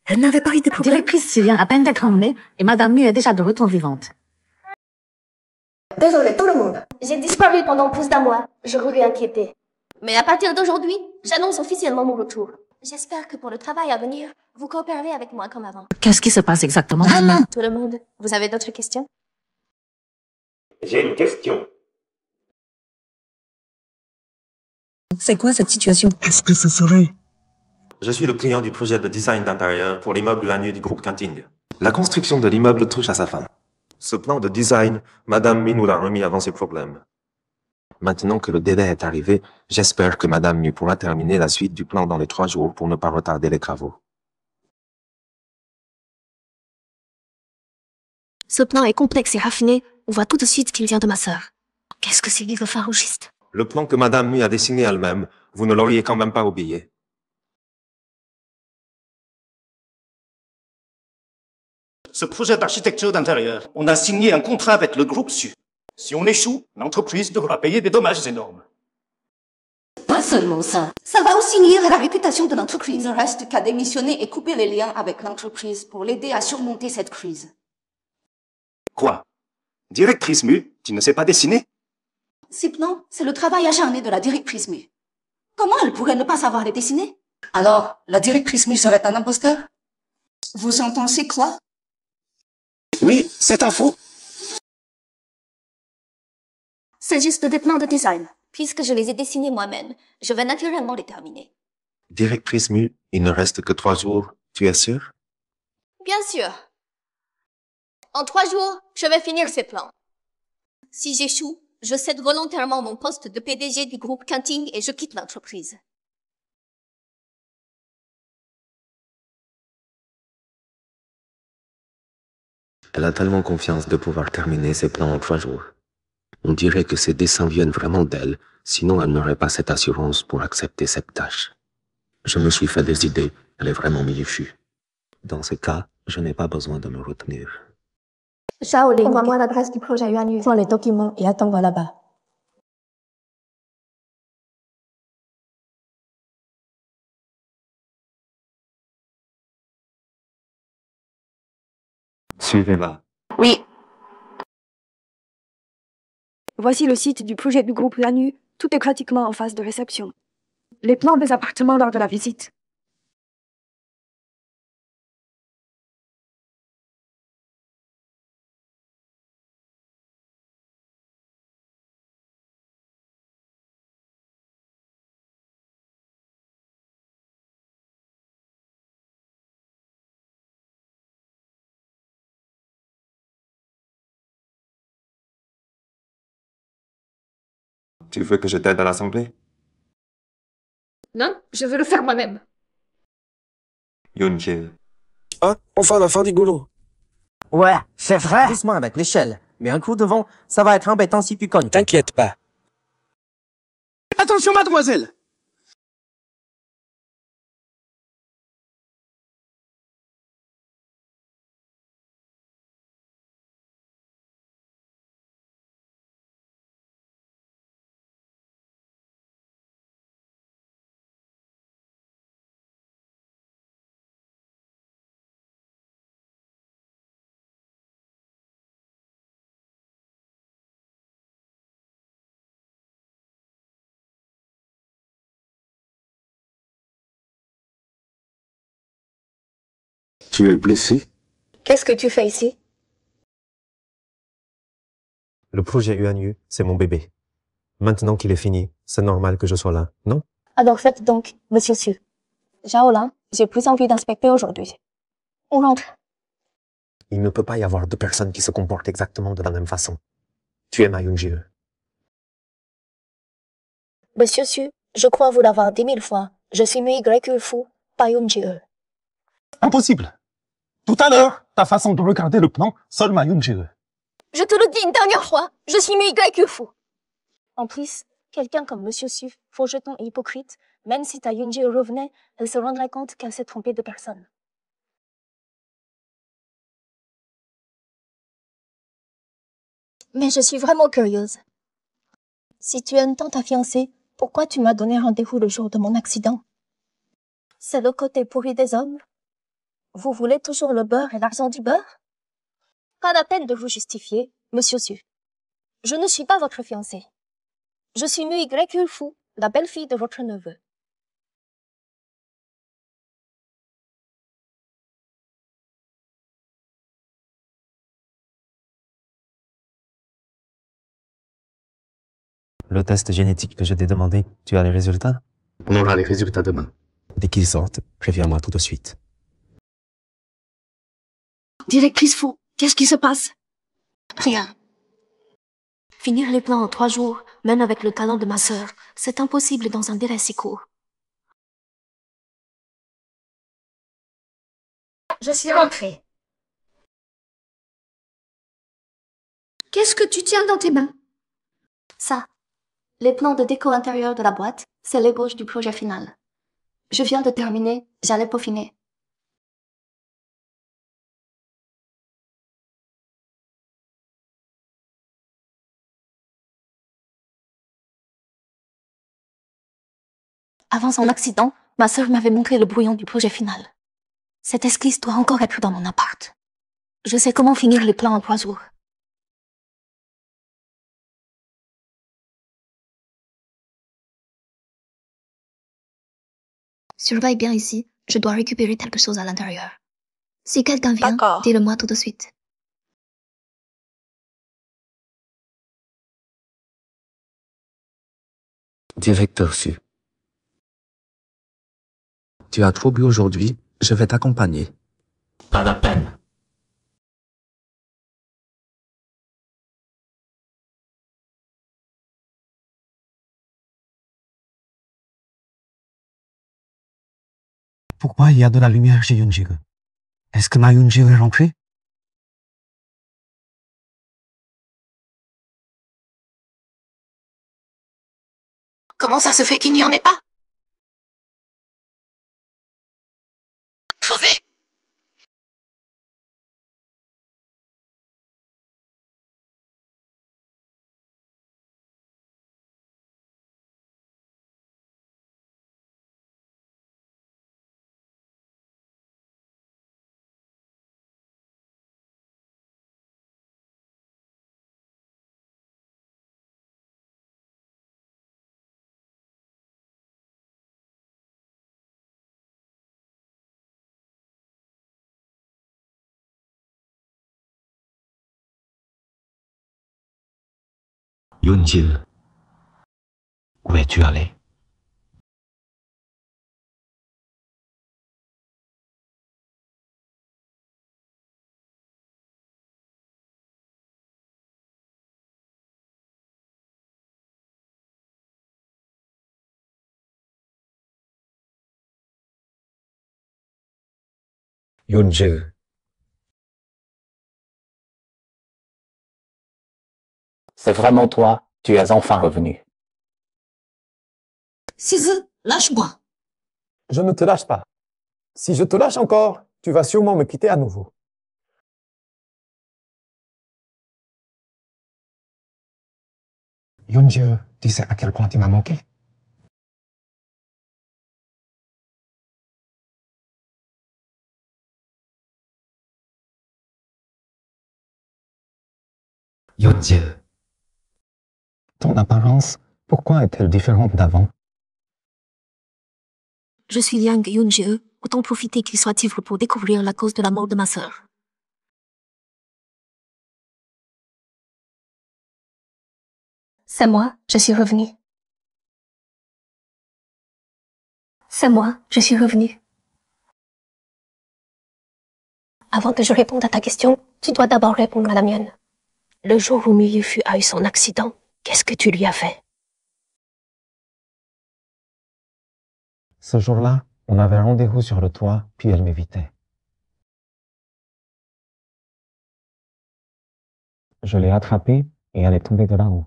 Elle n'avait pas eu de problème. Directrice vient à peine d'être emmenée et Madame Mu est déjà de retour vivante. Désolé tout le monde. J'ai disparu pendant plus d'un mois. Je voulais inquiéter. Mais à partir d'aujourd'hui, j'annonce officiellement mon retour. J'espère que pour le travail à venir, vous coopérerez avec moi comme avant. Qu'est-ce qui se passe exactement? Tout le monde, vous avez d'autres questions? J'ai une question. C'est quoi cette situation? Qu'est-ce que ce serait? Je suis le client du projet de design d'intérieur pour l'immeuble Ganu du groupe Canting. La construction de l'immeuble touche à sa fin. Ce plan de design, Madame Mi nous l'a remis avant ses problèmes. Maintenant que le délai est arrivé, j'espère que Madame Mi pourra terminer la suite du plan dans les 3 jours pour ne pas retarder les travaux. Ce plan est complexe et raffiné. On voit tout de suite qu'il vient de ma sœur. Qu'est-ce que c'est farouchiste? Le plan que Madame Mi a dessiné elle-même, vous ne l'auriez quand même pas oublié. Ce projet d'architecture d'intérieur, on a signé un contrat avec le groupe Su. Si on échoue, l'entreprise devra payer des dommages énormes. Pas seulement ça. Ça va aussi nuire à la réputation de l'entreprise. Il ne reste qu'à démissionner et couper les liens avec l'entreprise pour l'aider à surmonter cette crise. Quoi? Directrice Mu, tu ne sais pas dessiner? Ces plans, c'est le travail acharné de la directrice Mu. Comment elle pourrait ne pas savoir les dessiner? Alors, la directrice Mu serait un imposteur? Vous en pensez quoi? Oui, c'est un faux. C'est juste des plans de design. Puisque je les ai dessinés moi-même, je vais naturellement les terminer. Directrice Mu, il ne reste que 3 jours, tu es sûre? Bien sûr. En 3 jours, je vais finir ces plans. Si j'échoue, je cède volontairement mon poste de PDG du groupe Canting et je quitte l'entreprise. Elle a tellement confiance de pouvoir terminer ses plans en 3 jours. On dirait que ces dessins viennent vraiment d'elle, sinon elle n'aurait pas cette assurance pour accepter cette tâche. Je me suis fait des idées, elle est vraiment Mi Yifu. Dans ce cas, je n'ai pas besoin de me retenir. Shaolin, envoie-moi l'adresse du projet Yuan. Prends les documents et attends-moi là-bas. Suivez-la. Oui. Voici le site du projet du groupe Lanu. Tout est pratiquement en phase de réception. Les plans des appartements lors de la visite. Tu veux que je t'aide à l'assembler? Non, je veux le faire moi-même. Yoon-jae. Ah, enfin la fin du goulot. Ouais, c'est vrai. Doucement avec l'échelle. Mais un coup de vent, ça va être embêtant si tu cognes. T'inquiète pas. Attention, mademoiselle. Tu es blessé? Qu'est-ce que tu fais ici? Le projet UNU, c'est mon bébé. Maintenant qu'il est fini, c'est normal que je sois là, non? Alors faites donc, monsieur Su. Jaola, j'ai plus envie d'inspecter aujourd'hui. On rentre. Il ne peut pas y avoir deux personnes qui se comportent exactement de la même façon. Tu es ma Yoon-jae. Monsieur Su, je crois vous l'avoir dit 1000 fois. Je suis Mui Fu, pas Yoon-jae. Impossible. Tout à l'heure, ta façon de regarder le plan, seul ma Yoon-jae. Je te le dis une dernière fois, je suis Mui Fu. En plus, quelqu'un comme monsieur Su, faux jeton et hypocrite, même si ta Yoon-jae revenait, elle se rendrait compte qu'elle s'est trompée de personne. Mais je suis vraiment curieuse. Si tu aimes tant ta fiancée, pourquoi tu m'as donné rendez-vous le jour de mon accident? C'est le côté pourri des hommes? Vous voulez toujours le beurre et l'argent du beurre? Pas la peine de vous justifier, monsieur Su. Je ne suis pas votre fiancée. Je suis Mui Fu, la belle-fille de votre neveu. Le test génétique que je t'ai demandé, tu as les résultats? On aura les résultats demain. Dès qu'ils sortent, préviens-moi tout de suite. Directrice Fu, qu'est-ce qui se passe? Rien. Finir les plans en 3 jours, même avec le talent de ma sœur, c'est impossible dans un délai si court. Je suis rentrée. Qu'est-ce que tu tiens dans tes mains? Ça. Les plans de déco intérieur de la boîte, c'est l'ébauche du projet final. Je viens de terminer, j'allais peaufiner. Avant son accident, ma sœur m'avait montré le brouillon du projet final. Cette esquisse doit encore être dans mon appart. Je sais comment finir les plans en 3 jours. Surveille bien ici, je dois récupérer quelque chose à l'intérieur. Si quelqu'un vient, dis-le-moi tout de suite. Directeur Su. Tu as trop bu aujourd'hui, je vais t'accompagner. Pas la peine. Pourquoi il y a de la lumière chez Yoon-jae? Est-ce que ma Yoon-jae est rentrée? Comment ça se fait qu'il n'y en ait pas? Yoon-jil, où es-tu allé? Yoon-jil, C'est vraiment toi, tu es enfin revenu. Sizu, lâche-moi. Je ne te lâche pas. Si je te lâche encore, tu vas sûrement me quitter à nouveau. Yoon-jil, tu sais à quel point tu m'as manqué. Yoon-jil. Ton apparence, pourquoi est-elle différente d'avant? Je suis Liang Yoon-jil. Autant profiter qu'il soit ivre pour découvrir la cause de la mort de ma sœur. C'est moi, je suis revenu. C'est moi, je suis revenu. Avant que je réponde à ta question, tu dois d'abord répondre à la mienne. Le jour où Mu Yufu a eu son accident, qu'est-ce que tu lui as fait? Ce jour-là, on avait rendez-vous sur le toit, puis elle m'évitait. Je l'ai attrapée et elle est tombée de là-haut.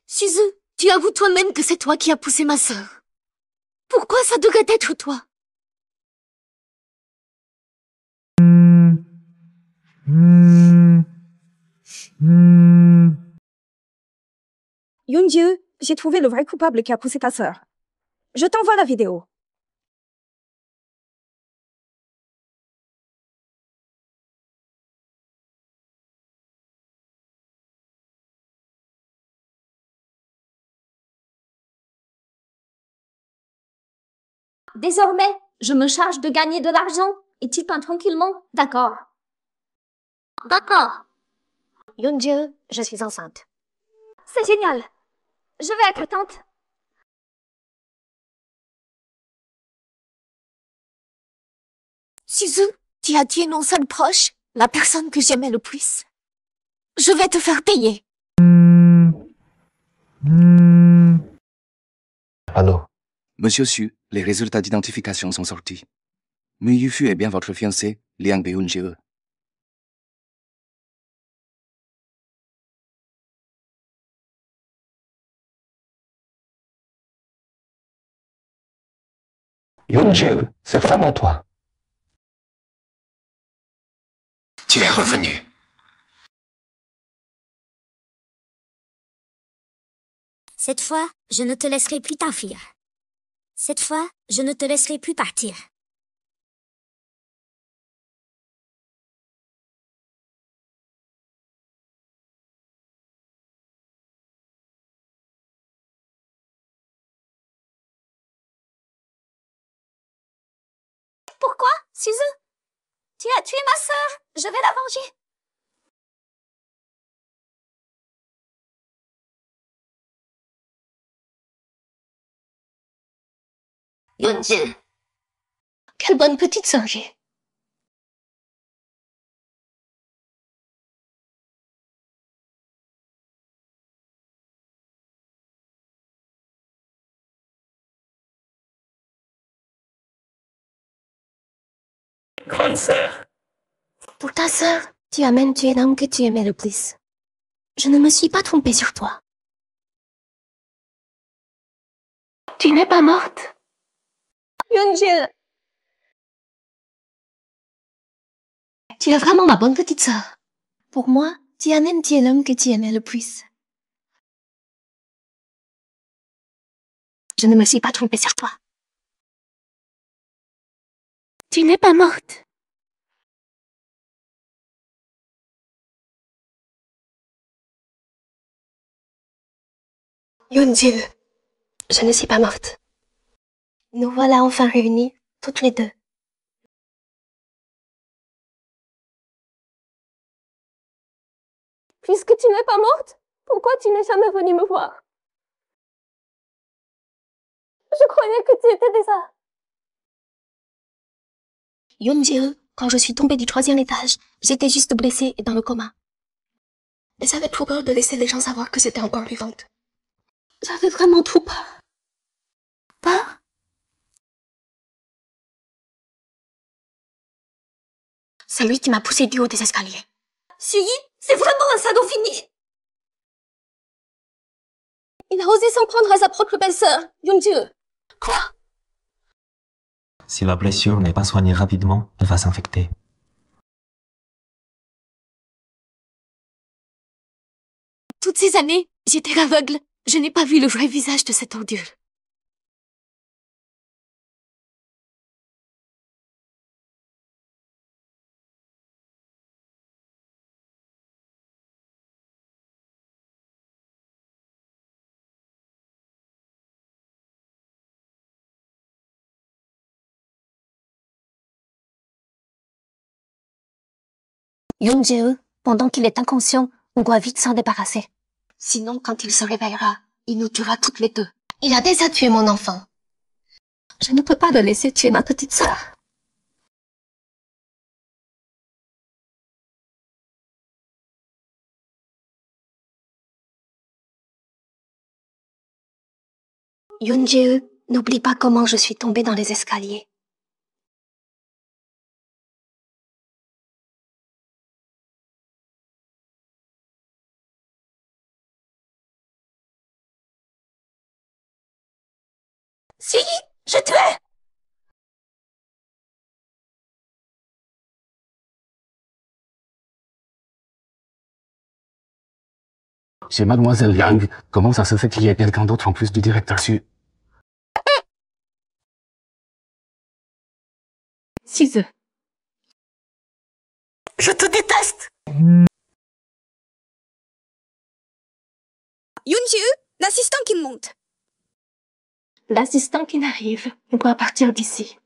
Sizu, tu avoues toi-même que c'est toi qui as poussé ma sœur. Pourquoi ça devrait être toi? Yoon-jil, j'ai trouvé le vrai coupable qui a poussé ta sœur. Je t'envoie la vidéo. Désormais, je me charge de gagner de l'argent et tu peins tranquillement, d'accord? D'accord. Yoon-jil, je suis enceinte. C'est génial. Je vais être tante. Sizu, tu as tué mon seul proche, la personne que j'aimais le plus. Je vais te faire payer. Allô? Monsieur Su, les résultats d'identification sont sortis. Mu Yufu est bien votre fiancé, Liang Yoon-jil. Yoon-jil, c'est vraiment toi. Tu es revenu. Cette fois, je ne te laisserai plus t'enfuir. Cette fois, je ne te laisserai plus partir. Pourquoi, Sizu? Tu as tué ma sœur. Je vais la venger. Yoon-jil. Quelle bonne petite sœur j'ai. Grande sœur. Pour ta sœur, tu as même tué l'homme que tu aimais le plus. Je ne me suis pas trompée sur toi. Tu n'es pas morte. Yoon-jil. Tu es vraiment ma bonne petite sœur. Pour moi, tu as même tué l'homme que tu aimais le plus. Je ne me suis pas trompée sur toi. Tu n'es pas morte. Yoon-jil, je ne suis pas morte. Nous voilà enfin réunis, toutes les deux. Puisque tu n'es pas morte, pourquoi tu n'es jamais venue me voir? Je croyais que tu étais déjà... Yoon-jae, quand je suis tombée du 3e étage, j'étais juste blessée et dans le coma. Et j'avais trop peur de laisser les gens savoir que j'étais encore vivante. J'avais vraiment trop peur. Peur? C'est lui qui m'a poussée du haut des escaliers. Suyi, c'est vraiment un salaud fini. Il a osé s'en prendre à sa propre belle-sœur, Yoon-jae. Quoi? Si la blessure n'est pas soignée rapidement, elle va s'infecter. Toutes ces années, j'étais aveugle. Je n'ai pas vu le vrai visage de cette ordure. Yoon-jae, pendant qu'il est inconscient, on doit vite s'en débarrasser. Sinon, quand il se réveillera, il nous tuera toutes les deux. Il a déjà tué mon enfant. Je ne peux pas le laisser tuer ma petite sœur. Yoon-jae, n'oublie pas comment je suis tombée dans les escaliers. Si, je te hais! Chez Mademoiselle Yang, comment ça se fait qu'il y ait quelqu'un d'autre en plus du directeur Su? 6 œufs. Je te déteste. Yoon-jae, l'assistant qui monte. L'assistant qui arrive. On doit partir d'ici.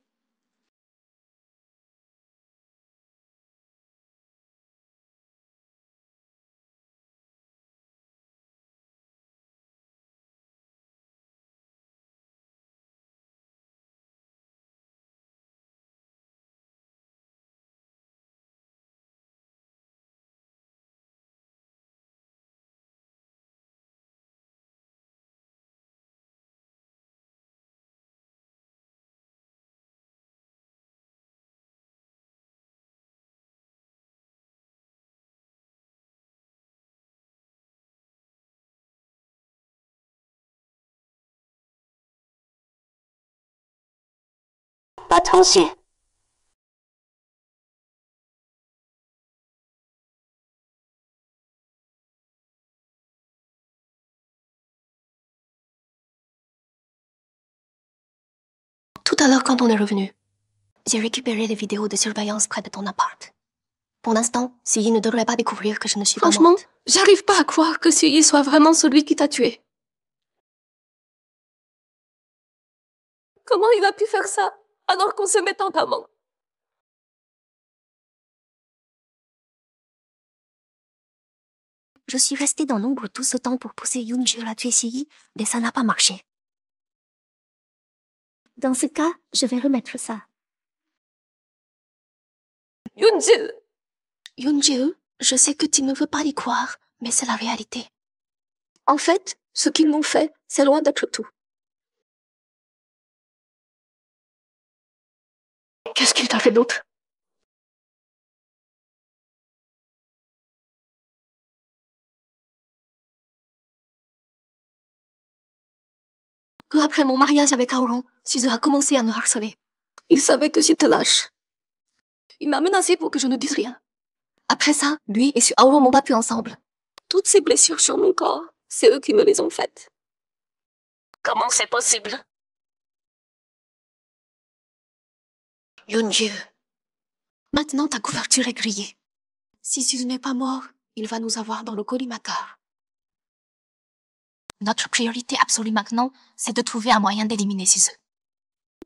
Pas de souci. Tout à l'heure quand on est revenu, j'ai récupéré les vidéos de surveillance près de ton appart. Pour l'instant, Suyi ne devrait pas découvrir que je ne suis pas Franchement, morte. j'arrive pas à croire que Suyi soit vraiment celui qui t'a tué. Comment il a pu faire ça alors qu'on se met en amant? Je suis restée dans l'ombre tout ce temps pour pousser Yoon-jae à tuer Suyi, mais ça n'a pas marché. Dans ce cas, je vais remettre ça. Yoon-jae! Yoon-jae, je sais que tu ne veux pas y croire, mais c'est la réalité. En fait, ce qu'ils m'ont fait, c'est loin d'être tout. Qu'est-ce qu'il t'a fait d'autre? Peu après mon mariage avec Aoron, Suzu a commencé à me harceler. Il savait que j'étais lâche. Il m'a menacé pour que je ne dise rien. Après ça, lui et Aoron m'ont battu ensemble. Toutes ces blessures sur mon corps, c'est eux qui me les ont faites. Comment c'est possible? Yoon-jae, maintenant ta couverture est grillée. Si Suzu n'est pas mort, il va nous avoir dans le collimateur. Notre priorité absolue maintenant, c'est de trouver un moyen d'éliminer Suzu.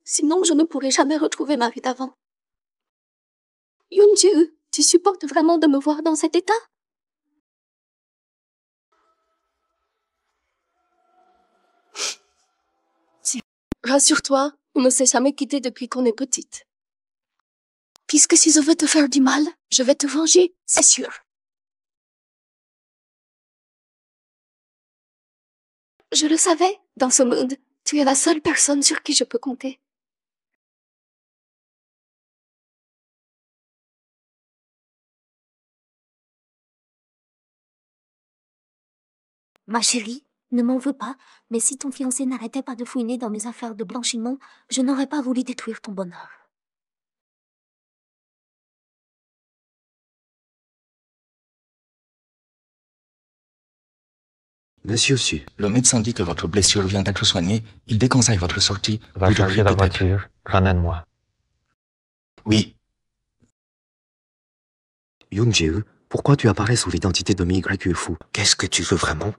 Sinon, je ne pourrai jamais retrouver ma vie d'avant. Yoon-jae, tu supportes vraiment de me voir dans cet état? Rassure-toi, on ne s'est jamais quitté depuis qu'on est petite. Puisque si je veux te faire du mal, je vais te venger, c'est sûr. Je le savais, dans ce monde, tu es la seule personne sur qui je peux compter. Ma chérie, ne m'en veux pas, mais si ton fiancé n'arrêtait pas de fouiner dans mes affaires de blanchiment, je n'aurais pas voulu détruire ton bonheur. Monsieur Su, Le médecin dit que votre blessure vient d'être soignée. Il déconseille votre sortie. Va Vous chercher devriez la peut-être- voiture, ramène-moi. Oui. Yoon Jae, pourquoi tu apparais sous l'identité de Mi Fu? Qu'est-ce que tu veux vraiment?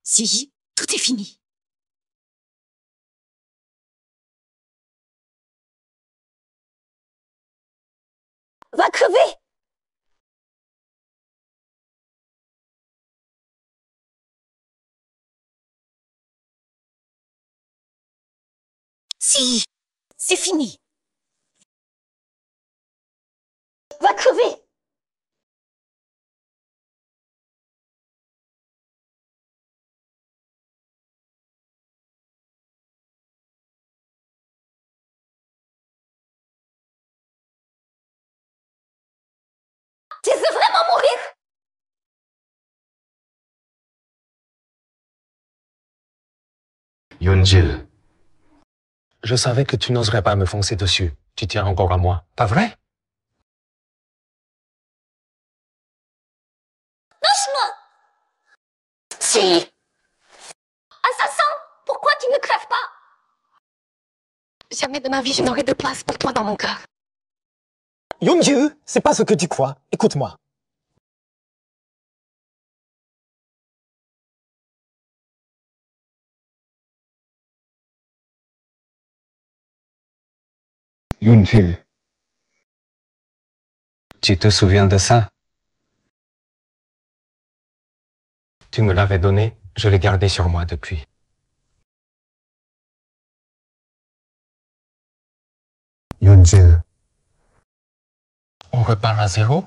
Si, tout est fini. Va crever! Si, c'est fini. Va crever! Tu veux vraiment mourir? Yoon Jae, je savais que tu n'oserais pas me foncer dessus. Tu tiens encore à moi, pas vrai? Lâche-moi! Si! Assassin! Pourquoi tu ne crèves pas? Jamais de ma vie je n'aurai de place pour toi dans mon cœur. Yoon Jae, c'est pas ce que tu crois. Écoute-moi. Yoon Jae. Tu te souviens de ça? Tu me l'avais donné, je l'ai gardé sur moi depuis. Yoon Jae, On repart à zéro?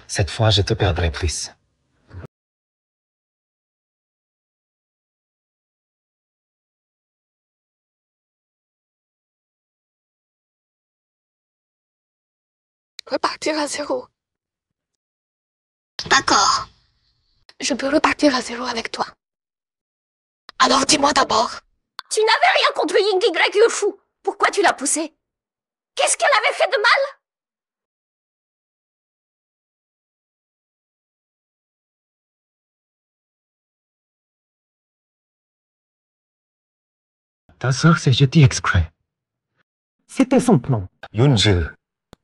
Cette fois, je te perdrai plus. Repartir à zéro. D'accord. Je peux repartir à zéro avec toi. Alors dis-moi d'abord. Tu n'avais rien contre Ying Y Fu. Pourquoi tu l'as poussée? Qu'est-ce qu'elle avait fait de mal? Ta sœur s'est jetée exprès. C'était son plan. Yoon Jae,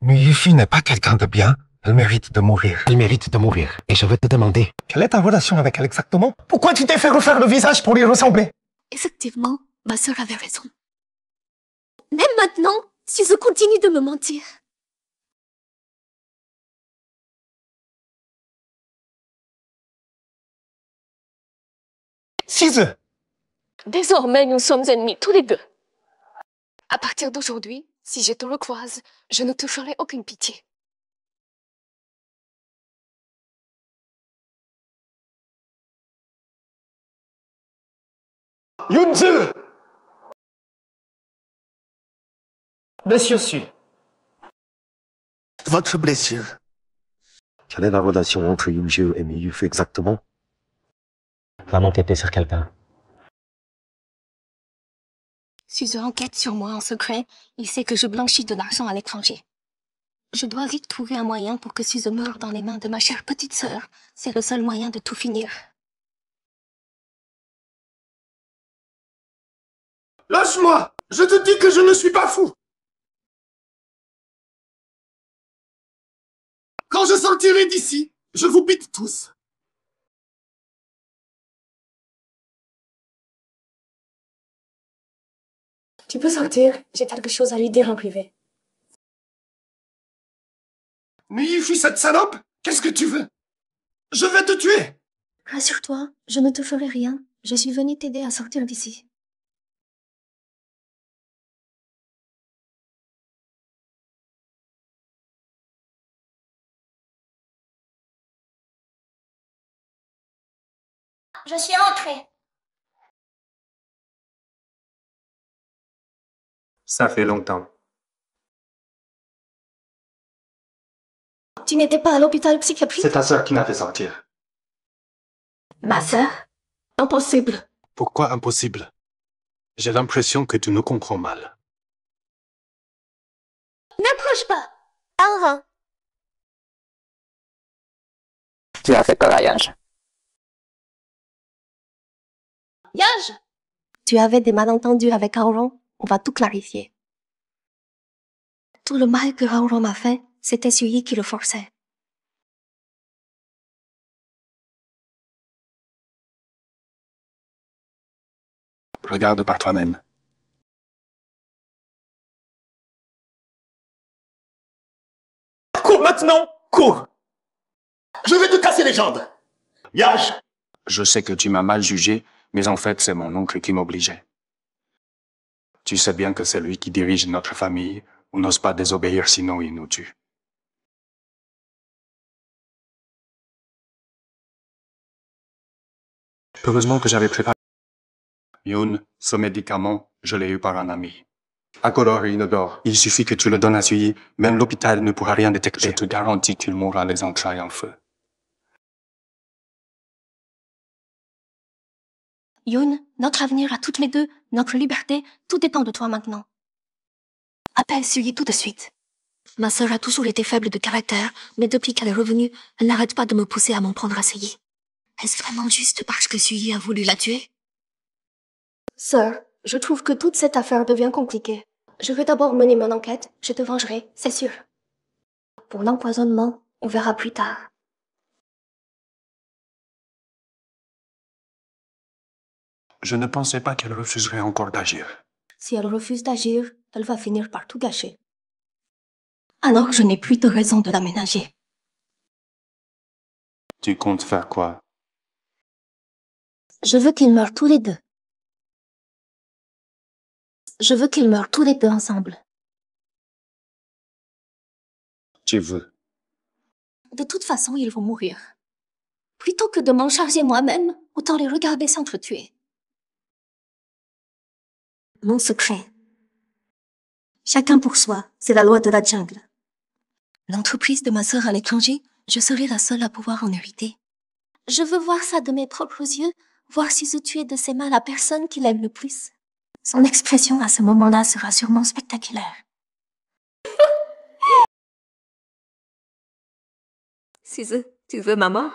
Mi Yufi n'est pas quelqu'un de bien. Elle mérite de mourir. elle mérite de mourir. Et je vais te demander, Quelle est ta relation avec elle exactement? Pourquoi tu t'es fait refaire le visage pour lui ressembler? Effectivement, ma sœur avait raison. Même maintenant, si je continue de me mentir. Cise! Désormais, nous sommes ennemis tous les deux. À partir d'aujourd'hui, si je te recroise, je ne te ferai aucune pitié. Yoon Jae! Monsieur Su. Votre blessure. Quelle est la relation entre Yoon Jae et Mi Fu exactement? Va m'enquêter sur quelqu'un. Si je enquête sur moi en secret, il sait que je blanchis de l'argent à l'étranger. Je dois vite trouver un moyen pour que si je meurs dans les mains de ma chère petite sœur, c'est le seul moyen de tout finir. Lâche-moi! Je te dis que je ne suis pas fou! Quand je sortirai d'ici, je vous bite tous. Tu peux sortir, j'ai quelque chose à lui dire en privé. Mi Yufi, cette salope! Qu'est-ce que tu veux? Je vais te tuer! Rassure-toi, je ne te ferai rien. Je suis venue t'aider à sortir d'ici. Je suis entrée. Ça fait longtemps. Tu n'étais pas à l'hôpital psychiatrique? C'est ta sœur qui m'a fait sortir. Ma sœur? Impossible. Pourquoi impossible? J'ai l'impression que tu nous comprends mal. N'approche pas. Tu as fait peur à Yaj. Yaj, Tu avais des malentendus avec Auron? On va tout clarifier. Tout le mal que Auron m'a fait, c'était celui qui le forçait. Regarde par toi-même. Cours maintenant! Cours! Je vais te casser les jambes! Yaj! Je sais que tu m'as mal jugé, mais en fait, c'est mon oncle qui m'obligeait. Tu sais bien que c'est lui qui dirige notre famille. On n'ose pas désobéir, sinon il nous tue. Heureusement que j'avais préparé. Yoon, ce médicament, je l'ai eu par un ami. Akolor et Inodore, il suffit que tu le donnes à Sui, même l'hôpital ne pourra rien détecter. Je te garantis qu'il mourra les entrailles en feu. Yoon, notre avenir à toutes les deux, notre liberté, tout dépend de toi maintenant. Appelle Sui tout de suite. Ma sœur a toujours été faible de caractère, mais depuis qu'elle est revenue, elle n'arrête pas de me pousser à m'en prendre à Sui. Est-ce vraiment juste parce que Sui a voulu la tuer? Sœur, je trouve que toute cette affaire devient compliquée. Je vais d'abord mener mon enquête, je te vengerai, c'est sûr. Pour l'empoisonnement, on verra plus tard. Je ne pensais pas qu'elle refuserait encore d'agir. Si elle refuse d'agir, elle va finir par tout gâcher. Alors je n'ai plus de raison de la ménager. Tu comptes faire quoi? Je veux qu'ils meurent tous les deux. Je veux qu'ils meurent tous les deux ensemble. Tu veux? De toute façon, ils vont mourir. Plutôt que de m'en charger moi-même, autant les regarder s'entretuer. Mon secret. Chacun pour soi, c'est la loi de la jungle. L'entreprise de ma sœur à l'étranger, je serai la seule à pouvoir en hériter. Je veux voir ça de mes propres yeux, voir si se tuer de ses mains la personne qu'il aime le plus. Son expression à ce moment-là sera sûrement spectaculaire. Suze, tu veux ma mort?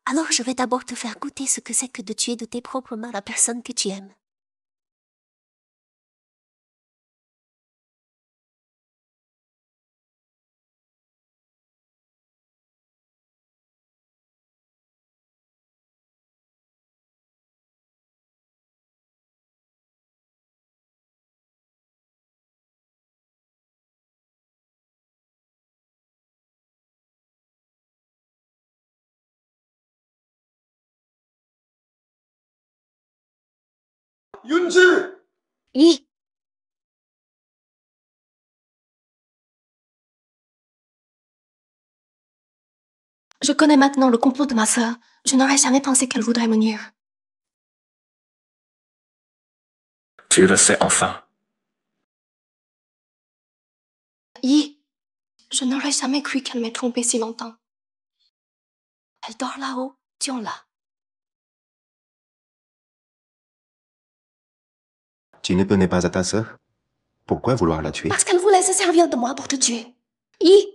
Alors je vais d'abord te faire goûter ce que c'est que de tuer de tes propres mains la personne que tu aimes. Yoonju! Oui. Je connais maintenant le complot de ma sœur. Je n'aurais jamais pensé qu'elle voudrait me nuire. Tu le sais enfin. Yi, je n'aurais jamais cru qu'elle m'ait trompé si longtemps. Elle dort là-haut, tuons-la. Tu ne tenais pas à ta sœur? Pourquoi vouloir la tuer? Parce qu'elle voulait se servir de moi pour te tuer. Yi,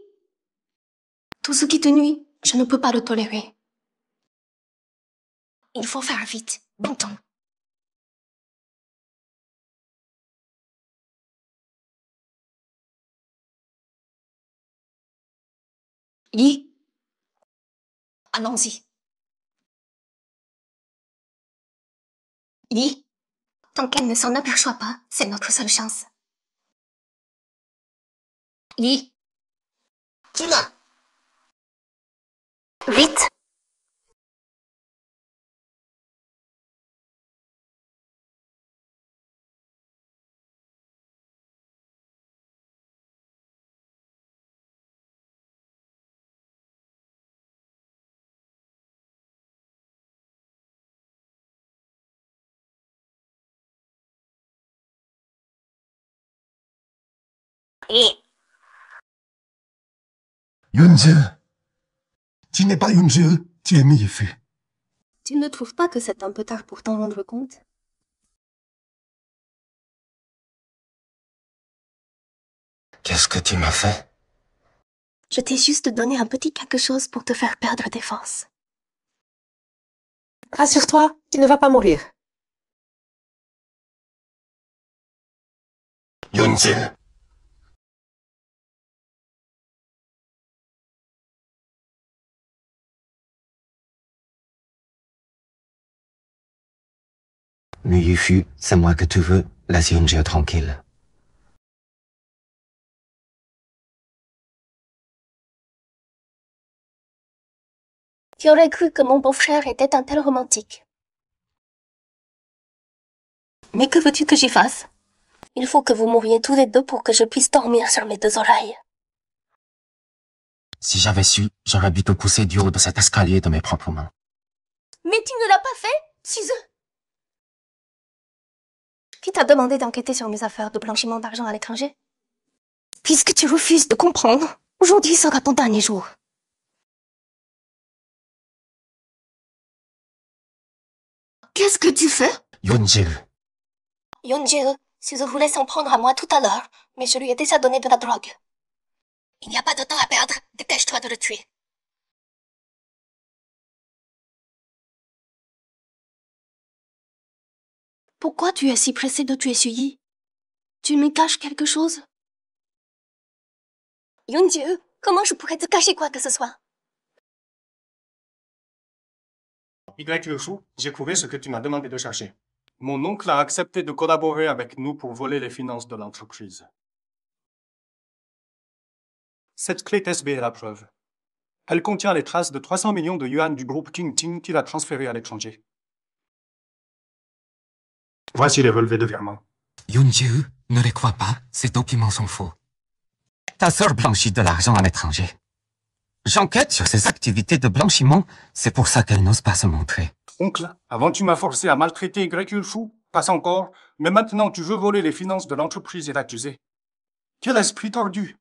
tout ce qui te nuit, je ne peux pas le tolérer. Il faut faire vite, bon temps. Yi, allons-y. Yi, tant qu'elle ne s'en aperçoit pas, c'est notre seule chance. Yi, tu l'as. Vite. Yoon-je, tu n'es pas Yoon-je, tu es Mi-Fu. Tu ne trouves pas que c'est un peu tard pour t'en rendre compte? Qu'est-ce que tu m'as fait? Je t'ai juste donné un petit quelque chose pour te faire perdre tes forces. Rassure-toi, tu ne vas pas mourir. Yoon-je. Mi-Fu, c'est moi que tu veux, laisse Yoon-je tranquille. Tu aurais cru que mon beau-frère était un tel romantique. Mais que veux-tu que j'y fasse? Il faut que vous mouriez tous les deux pour que je puisse dormir sur mes deux oreilles. Si j'avais su, j'aurais dû te pousser du haut de cet escalier de mes propres mains. Mais tu ne l'as pas fait, Suze? Qui t'a demandé d'enquêter sur mes affaires de blanchiment d'argent à l'étranger? Puisque tu refuses de comprendre, aujourd'hui sera ton dernier jour. Qu'est-ce que tu fais? Yoon-je. Yoon-je, Suze voulait s'en prendre à moi tout à l'heure, mais je lui ai déjà donné de la drogue. Il n'y a pas de temps à perdre, dépêche-toi de le tuer. Pourquoi tu es si pressé de tuer Suyi? Tu me caches quelque chose? Yoon-je, comment je pourrais te cacher quoi que ce soit? Y-Fu, j'ai trouvé ce que tu m'as demandé de chercher. Mon oncle a accepté de collaborer avec nous pour voler les finances de l'entreprise. Cette clé TSB est la preuve. Elle contient les traces de 300 millions de yuan du groupe Qingting qu'il a transféré à l'étranger. Voici les relevés de virement. Yoon-je, ne les crois pas, ces documents sont faux. Ta sœur blanchit de l'argent à l'étranger. J'enquête sur ses activités de blanchiment, c'est pour ça qu'elle n'ose pas se montrer. Oncle, avant tu m'as forcé à maltraiter Y-Fu, passe encore, mais maintenant tu veux voler les finances de l'entreprise et l'accuser. Quel esprit tordu!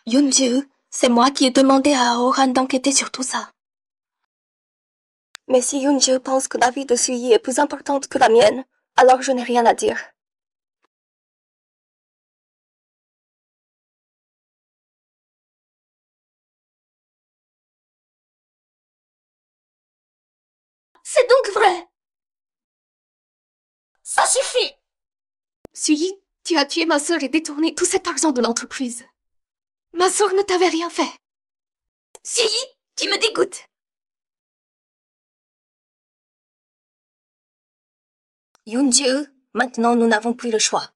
Yoon-je, c'est moi qui ai demandé à Aoran d'enquêter sur tout ça. Mais si Yoon-je pense que la vie de Suyi est plus importante que la mienne, alors je n'ai rien à dire. C'est donc vrai! Ça suffit! Suyi, tu as tué ma sœur et détourné tout cet argent de l'entreprise. Ma sœur ne t'avait rien fait. Suyi, tu me dégoûtes! Yoon-je, maintenant nous n'avons plus le choix.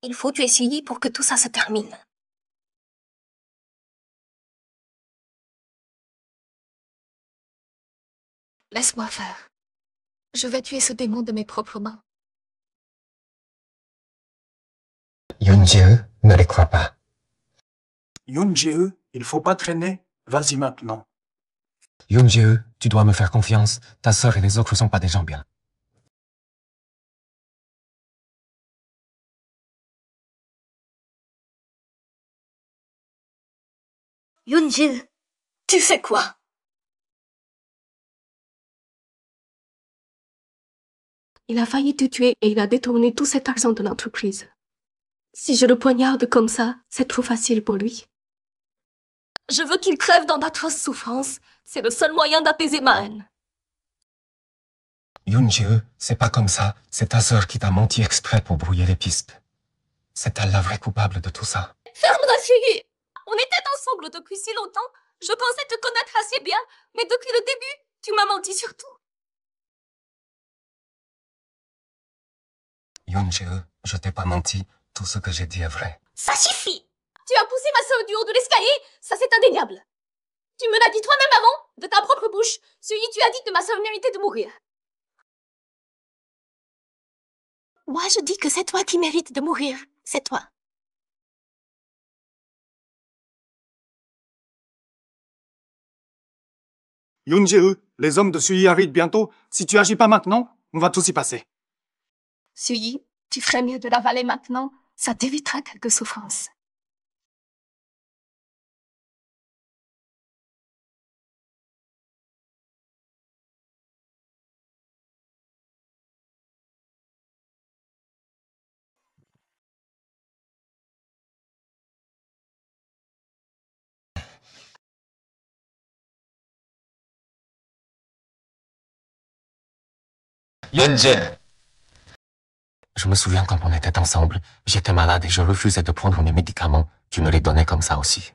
Il faut tuer Suyi pour que tout ça se termine. Laisse-moi faire. Je vais tuer ce démon de mes propres mains. Yoon-je, ne les crois pas. Yoon-je, il faut pas traîner. Vas-y maintenant. Yoon-je, tu dois me faire confiance. Ta sœur et les autres sont pas des gens bien. Yoon-je, tu fais quoi? Il a failli te tuer et il a détourné tout cet argent de l'entreprise. Si je le poignarde comme ça, c'est trop facile pour lui. Je veux qu'il crève dans d'atroces souffrances. C'est le seul moyen d'apaiser ma haine. Yoon-je, c'est pas comme ça. C'est ta sœur qui t'a menti exprès pour brouiller les pistes. C'est elle la vraie coupable de tout ça. Ferme-la, Suyi! On était ensemble depuis si longtemps. Je pensais te connaître assez bien, mais depuis le début, tu m'as menti sur tout. Yoon-je, je t'ai pas menti. Tout ce que j'ai dit est vrai. Ça suffit! Tu as poussé ma sœur du haut de l'escalier, ça c'est indéniable. Tu me l'as dit toi-même avant, de ta propre bouche. Suyi, tu as dit que ma sœur méritait de mourir. Moi, je dis que c'est toi qui mérites de mourir. C'est toi. Yoon-je, les hommes de Suyi arrivent bientôt. Si tu agis pas maintenant, on va tous y passer. Suyi, tu ferais mieux de l'avaler maintenant. Ça t'évitera quelques souffrances. Yunjin! Je me souviens quand on était ensemble, j'étais malade et je refusais de prendre mes médicaments. Tu me les donnais comme ça aussi.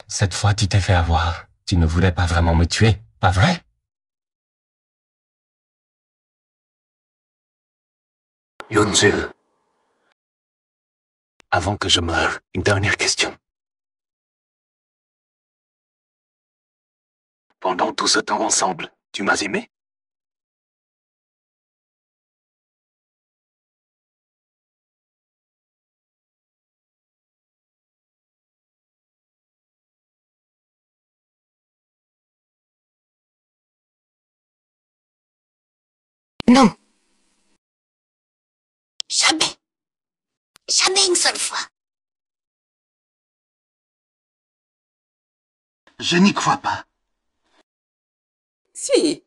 Cette fois, tu t'es fait avoir. Tu ne voulais pas vraiment me tuer, pas vrai? Yunjil. Avant que je meure, une dernière question. Pendant tout ce temps ensemble, tu m'as aimé? Non. Jamais. Jamais une seule fois. Je n'y crois pas. Si.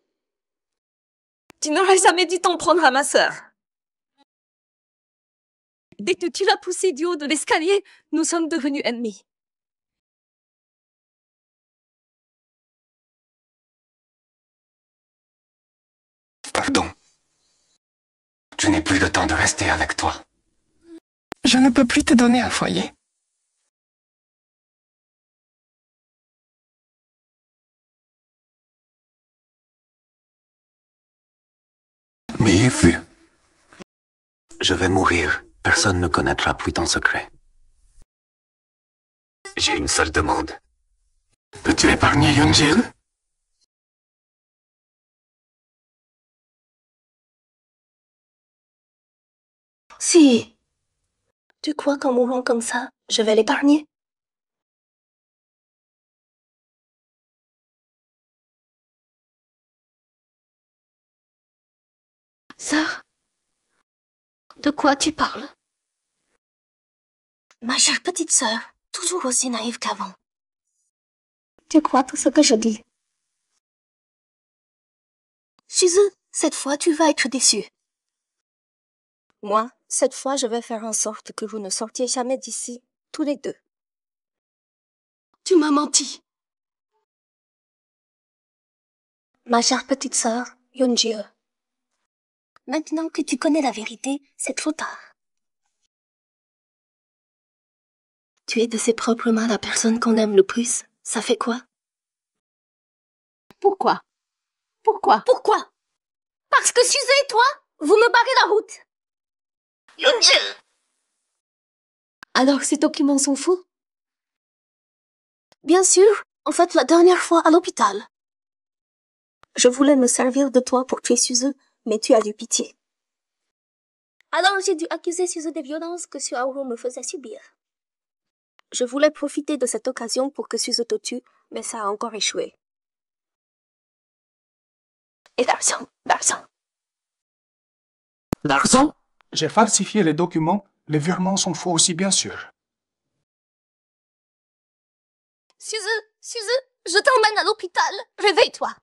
Tu n'aurais jamais dû t'en prendre à ma sœur. Dès que tu l'as poussée du haut de l'escalier, nous sommes devenus ennemis. Pardon. Je n'ai plus le temps de rester avec toi. Je ne peux plus te donner un foyer. Mais Yufu, je vais mourir. Personne ne connaîtra plus ton secret. J'ai une seule demande. Peux-tu épargner Yunjil? Si. Tu crois qu'en mourant comme ça, je vais l'épargner? Sœur, de quoi tu parles? Ma chère petite sœur, toujours aussi naïve qu'avant. Tu crois tout ce que je dis? Shizu, cette fois tu vas être déçue. Moi, cette fois je vais faire en sorte que vous ne sortiez jamais d'ici, tous les deux. Tu m'as menti. Ma chère petite sœur, Yunjie. Maintenant que tu connais la vérité, c'est trop tard. Tu es de ses propres mains la personne qu'on aime le plus. Ça fait quoi? Pourquoi? Pourquoi? Pourquoi? Parce que Suze et toi, vous me barrez la route. Yunjie! Alors c'est toi qui m'en s'en fout? Bien sûr, en fait la dernière fois à l'hôpital. Je voulais me servir de toi pour tuer Suze, mais tu as eu pitié. Alors j'ai dû accuser Suze des violences que Suharu me faisait subir. Je voulais profiter de cette occasion pour que Suze te tue, mais ça a encore échoué. Et l'argent. L'argent? J'ai falsifié les documents, les virements sont faux aussi bien sûr. Suze, je t'emmène à l'hôpital. Réveille-toi.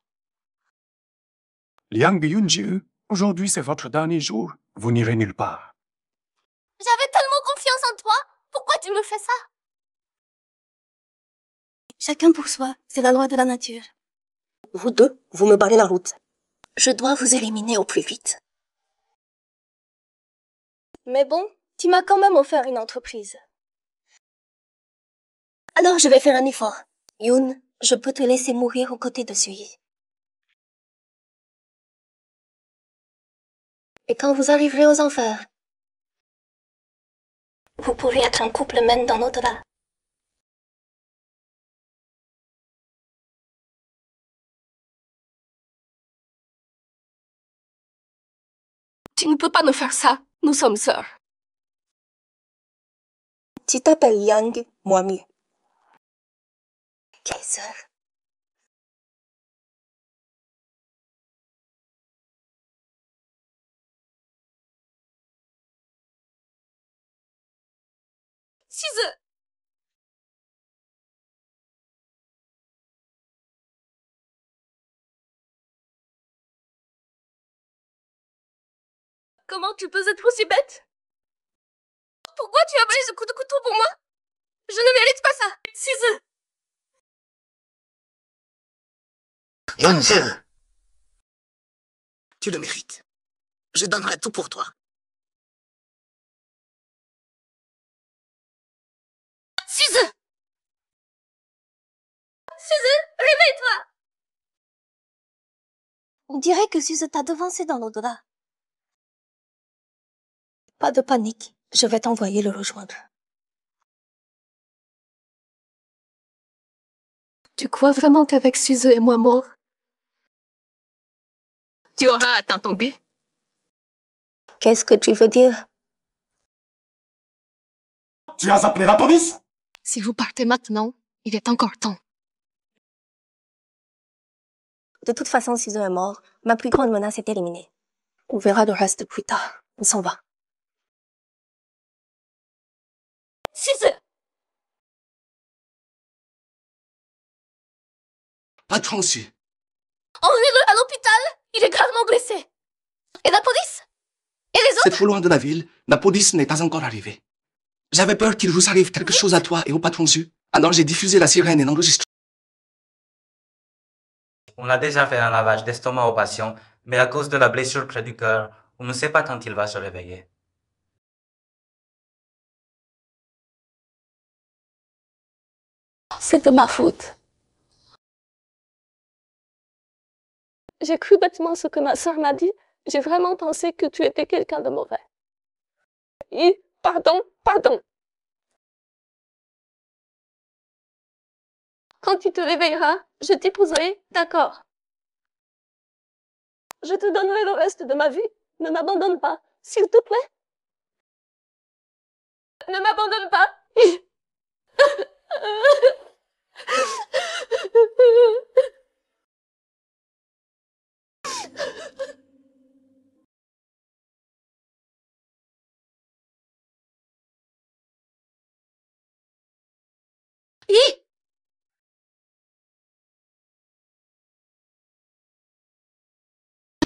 Liang Yunjie, aujourd'hui c'est votre dernier jour, vous n'irez nulle part. J'avais tellement confiance en toi. Pourquoi tu me fais ça? Chacun pour soi, c'est la loi de la nature. Vous deux, vous me barrez la route. Je dois vous éliminer au plus vite. Mais bon, tu m'as quand même offert une entreprise. Alors je vais faire un effort. Yoon, je peux te laisser mourir aux côtés de Sui. Et quand vous arriverez aux enfers, vous pourrez être un couple même dans l'au-delà. Tu ne peux pas me faire ça. Nous sommes sœurs. Tu t'appelles Yang, moi mieux. Quelle sœur? Suze! Comment tu peux être aussi bête? Pourquoi tu as volé ce coup de couteau pour moi? Je ne mérite pas ça. Suze! Yunjie! Tu le mérites. Je donnerai tout pour toi. Suze! Suze, réveille-toi! On dirait que Suze t'a devancé dans l'au-delà. Pas de panique, je vais t'envoyer le rejoindre. Tu crois vraiment qu'avec Suze et moi mort, tu auras atteint ton but? Qu'est-ce que tu veux dire? Tu as appelé la police? Si vous partez maintenant, il est encore temps. De toute façon, Suze est mort. Ma plus grande menace est éliminée. On verra le reste plus tard. On s'en va. Suze! Pas de Francis. Emmenez-le à l'hôpital! Il est gravement blessé. Et la police? Et les autres? C'est trop loin de la ville. La police n'est pas encore arrivée. J'avais peur qu'il vous arrive quelque chose à toi et au patron Su. Alors j'ai diffusé la sirène et l'enregistrement. On a déjà fait un lavage d'estomac au patient, mais à cause de la blessure près du cœur, on ne sait pas quand il va se réveiller. C'est de ma faute. J'ai cru bêtement ce que ma sœur m'a dit. J'ai vraiment pensé que tu étais quelqu'un de mauvais. Et pardon. Quand tu te réveilleras, je t'épouserai, d'accord? Je te donnerai le reste de ma vie. Ne m'abandonne pas, s'il te plaît. Ne m'abandonne pas.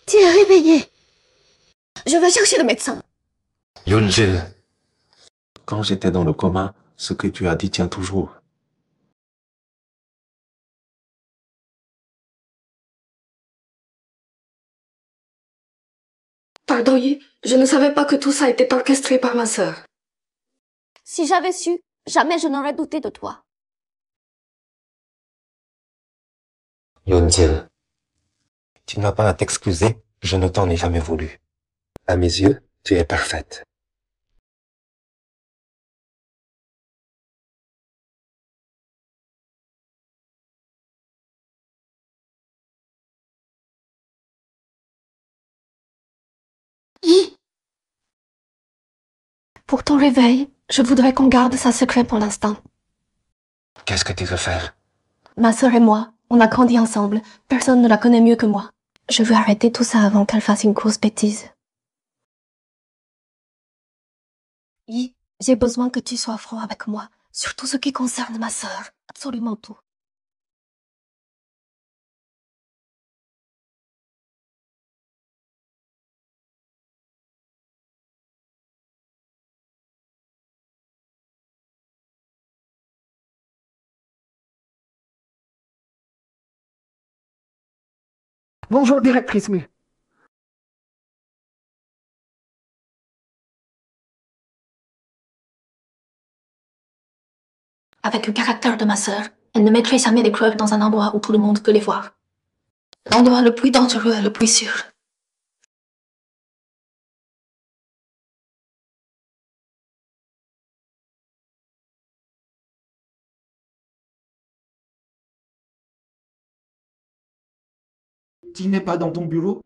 Tu es réveillé. Je vais chercher le médecin. Yoon-jil, quand j'étais dans le coma, ce que tu as dit tient toujours. Pardon, Yi, je ne savais pas que tout ça était orchestré par ma sœur. Si j'avais su, jamais je n'aurais douté de toi. Yoon-jil, tu n'as pas à t'excuser, je ne t'en ai jamais voulu. À mes yeux, tu es parfaite. Pour ton réveil, je voudrais qu'on garde ça secret pour l'instant. Qu'est-ce que tu veux faire? Ma sœur et moi, on a grandi ensemble. Personne ne la connaît mieux que moi. Je veux arrêter tout ça avant qu'elle fasse une grosse bêtise. Yi, j'ai besoin que tu sois franc avec moi, sur tout ce qui concerne ma sœur. Absolument tout. Bonjour, directrice Mu. Avec le caractère de ma sœur, elle ne mettrait jamais les preuves dans un endroit où tout le monde peut les voir. L'endroit le plus dangereux et le plus sûr. Tu n'es pas dans ton bureau?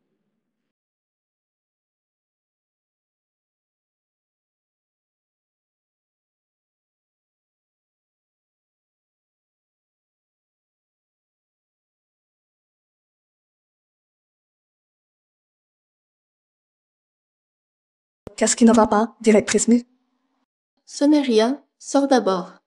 Qu'est-ce qui ne va pas, directrice Mu? Ce n'est rien, sors d'abord.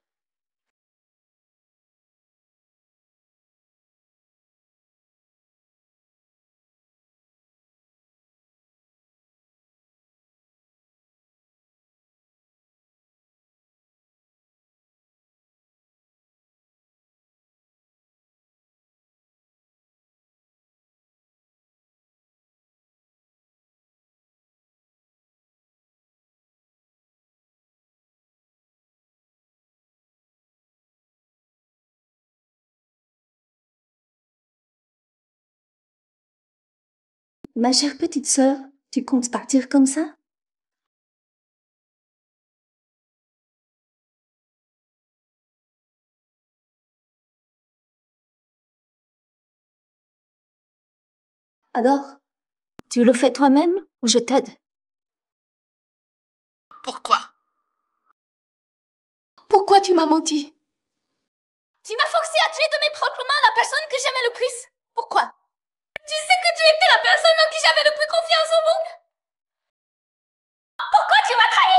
Ma chère petite sœur, tu comptes partir comme ça? Alors, tu le fais toi-même ou je t'aide? Pourquoi? Pourquoi tu m'as menti? Tu m'as forcé à tuer de mes propres mains la personne que j'aimais le plus. Pourquoi? Tu sais que tu étais la personne en qui j'avais le plus confiance au monde. Pourquoi tu m'as trahi?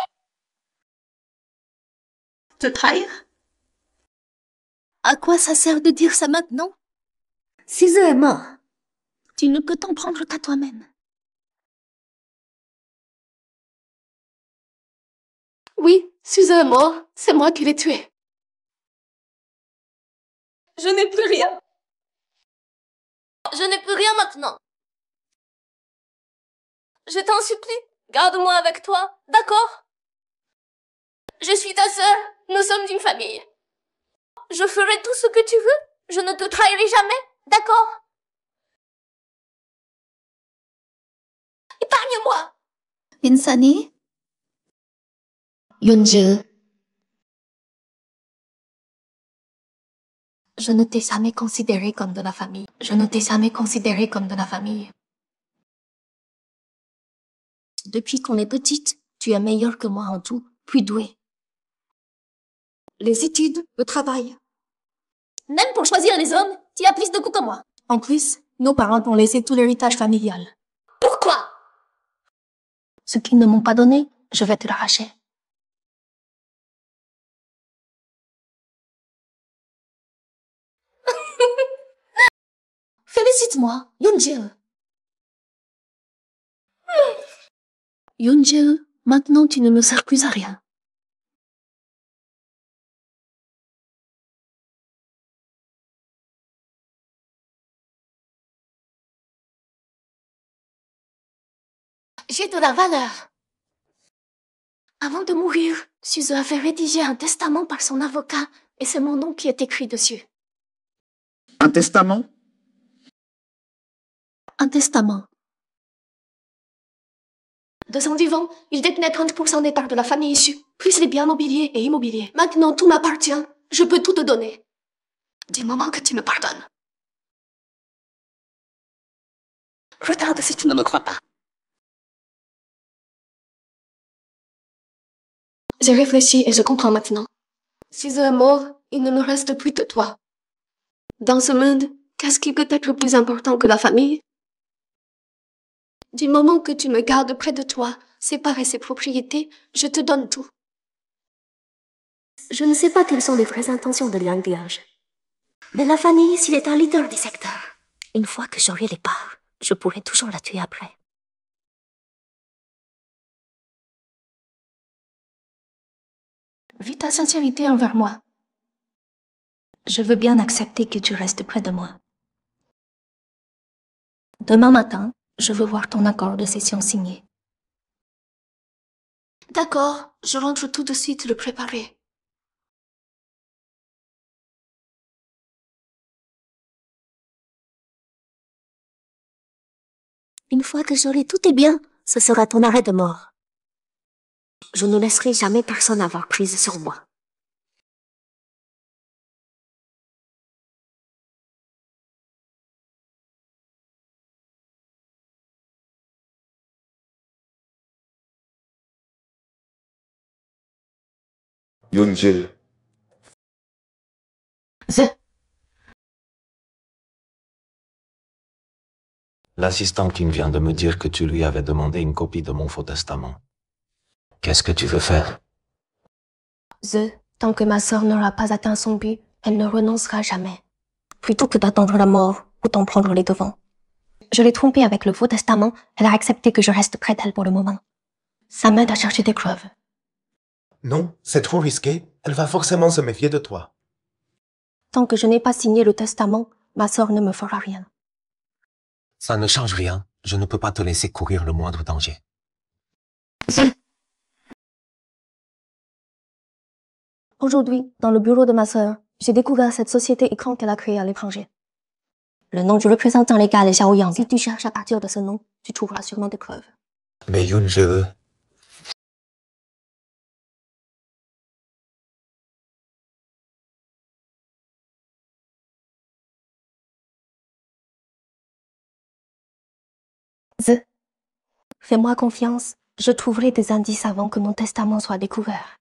Te trahir? À quoi ça sert de dire ça maintenant? César est mort. Tu ne peux t'en prendre qu'à toi-même. Oui, Susan est mort. C'est moi qui l'ai tué. Je n'ai plus rien. Je n'ai plus rien maintenant. Je t'en supplie, garde-moi avec toi, d'accord? Je suis ta sœur, nous sommes une famille. Je ferai tout ce que tu veux, je ne te trahirai jamais, d'accord? Épargne-moi! Insani? Yunju. Je ne t'ai jamais considéré comme de la famille. Je ne t'ai jamais considéré comme de la famille. Depuis qu'on est petite, tu es meilleure que moi en tout, puis douée. Les études, le travail. Même pour choisir les hommes, tu as plus de goût que moi. En plus, nos parents t'ont laissé tout l'héritage familial. Pourquoi? Ce qu'ils ne m'ont pas donné, je vais te l'arracher. Félicite-moi, Yunju. Yunju, maintenant tu ne me sers plus à rien. J'ai de la valeur. Avant de mourir, Suze a fait rédiger un testament par son avocat et c'est mon nom qui est écrit dessus. Un testament? Un testament. De son vivant, il détenait 30% des parts de la famille issue, plus les biens mobiliers et immobiliers. Maintenant, tout m'appartient. Je peux tout te donner. Du moment que tu me pardonnes. Retarde si tu ne me crois pas. J'ai réfléchi et je comprends maintenant. Si je est mort, il ne me reste plus que toi. Dans ce monde, qu'est-ce qui peut être plus important que la famille? Du moment que tu me gardes près de toi, séparé ses propriétés, je te donne tout. Je ne sais pas quelles sont les vraies intentions de Liang Diage. Mais la famille, s'il est un leader du secteur, une fois que j'aurai les parts, je pourrai toujours la tuer après. Vu ta sincérité envers moi, je veux bien accepter que tu restes près de moi. Demain matin, je veux voir ton accord de cession signé. D'accord, je rentre tout de suite le préparer. Une fois que j'aurai tout est bien, ce sera ton arrêt de mort. Je ne laisserai jamais personne avoir prise sur moi. Yunju. L'assistante vient de me dire que tu lui avais demandé une copie de mon faux testament. Qu'est-ce que tu veux faire? Tant que ma sœur n'aura pas atteint son but, elle ne renoncera jamais. Plutôt que d'attendre la mort, autant prendre les devants. Je l'ai trompée avec le faux testament, elle a accepté que je reste près d'elle pour le moment. Ça m'aide à chercher des preuves. Non, c'est trop risqué. Elle va forcément se méfier de toi. Tant que je n'ai pas signé le testament, ma sœur ne me fera rien. Ça ne change rien. Je ne peux pas te laisser courir le moindre danger. Aujourd'hui, dans le bureau de ma sœur, j'ai découvert cette société écran qu'elle a créée à l'étranger. Le nom du représentant légal est Xiao Yang. Si tu cherches à partir de ce nom, tu trouveras sûrement des preuves. Mais Yoon, je veux. Fais-moi confiance, je trouverai des indices avant que mon testament soit découvert.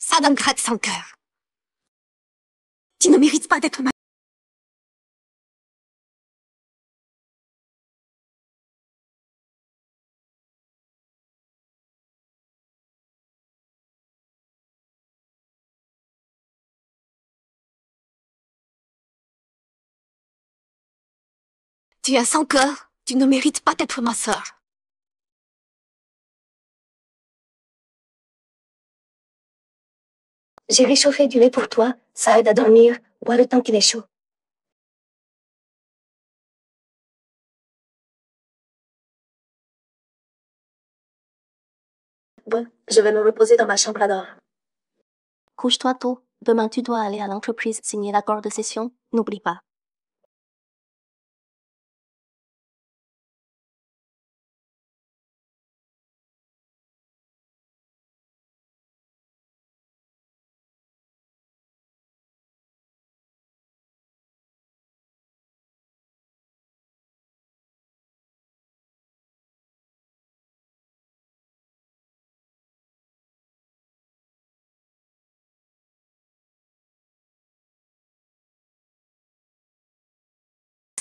Ça me gratte sans cœur. Tu ne mérites pas d'être ma... Tu as sans cœur. Tu ne mérites pas d'être ma sœur. J'ai réchauffé du lait pour toi, ça aide à dormir, bois le temps qu'il est chaud. Bon, je vais me reposer dans ma chambre alors. Couche-toi tôt. Demain, tu dois aller à l'entreprise signer l'accord de cession. N'oublie pas.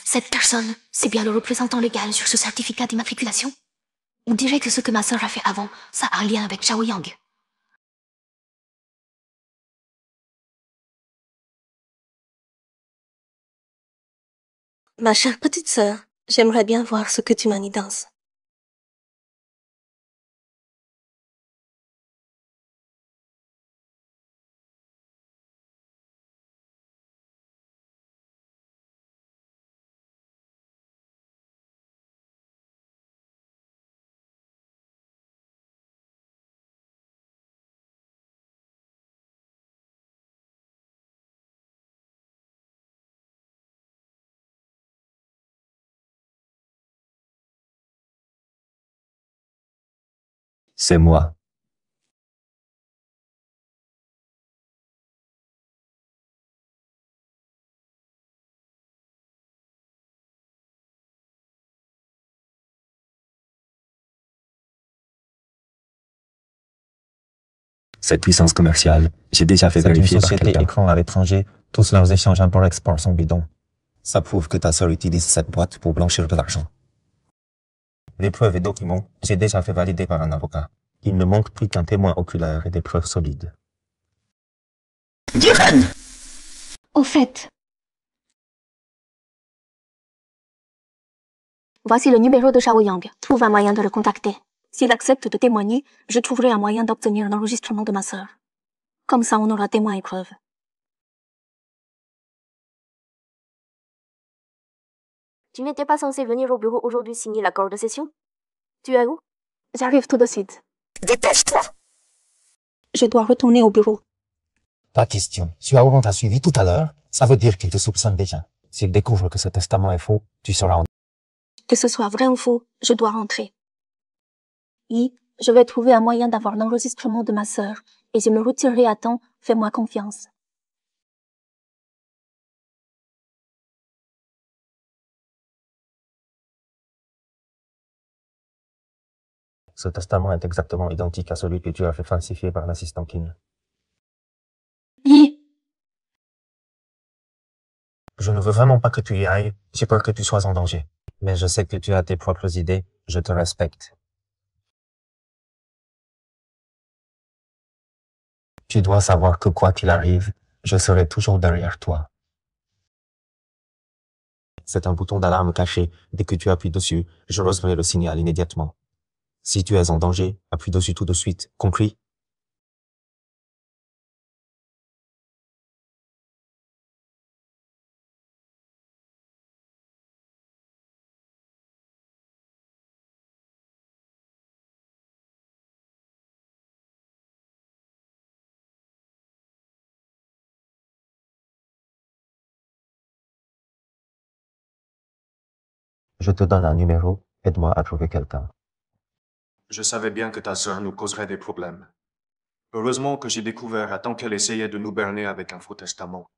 Cette personne, c'est bien le représentant légal sur ce certificat d'immatriculation? On dirait que ce que ma sœur a fait avant, ça a un lien avec Xiao Yang. Ma chère petite sœur, j'aimerais bien voir ce que tu manigances. C'est moi. Cette puissance commerciale, j'ai déjà fait vérifier par quel écran à l'étranger, tous leurs échanges import-export sont bidons. Ça prouve que ta sœur utilise cette boîte pour blanchir de l'argent. Les preuves et documents, j'ai déjà fait valider par un avocat. Il ne manque plus qu'un témoin oculaire et des preuves solides. Diren! Au fait, voici le numéro de Xiao Yang. Trouve un moyen de le contacter. S'il accepte de témoigner, je trouverai un moyen d'obtenir l'enregistrement de ma sœur. Comme ça, on aura témoin et preuve. Tu n'étais pas censé venir au bureau aujourd'hui signer l'accord de cession? Tu es où? J'arrive tout de suite. Dépêche-toi! Je dois retourner au bureau. Pas question. Si Aaron t'a suivi tout à l'heure, ça veut dire qu'il te soupçonne déjà. S'il découvre que ce testament est faux, tu seras en... Que ce soit vrai ou faux, je dois rentrer. Oui, je vais trouver un moyen d'avoir l'enregistrement de ma sœur, et je me retirerai à temps, fais-moi confiance. Ce testament est exactement identique à celui que tu as fait falsifier par l'assistant Kin. Oui. Je ne veux vraiment pas que tu y ailles, j'ai peur que tu sois en danger. Mais je sais que tu as tes propres idées, je te respecte. Tu dois savoir que quoi qu'il arrive, je serai toujours derrière toi. C'est un bouton d'alarme caché. Dès que tu appuies dessus, je reçois le signal immédiatement. Si tu es en danger, appuie dessus tout de suite, compris? Je te donne un numéro, aide-moi à trouver quelqu'un. Je savais bien que ta sœur nous causerait des problèmes. Heureusement que j'ai découvert à temps qu'elle essayait de nous berner avec un faux testament.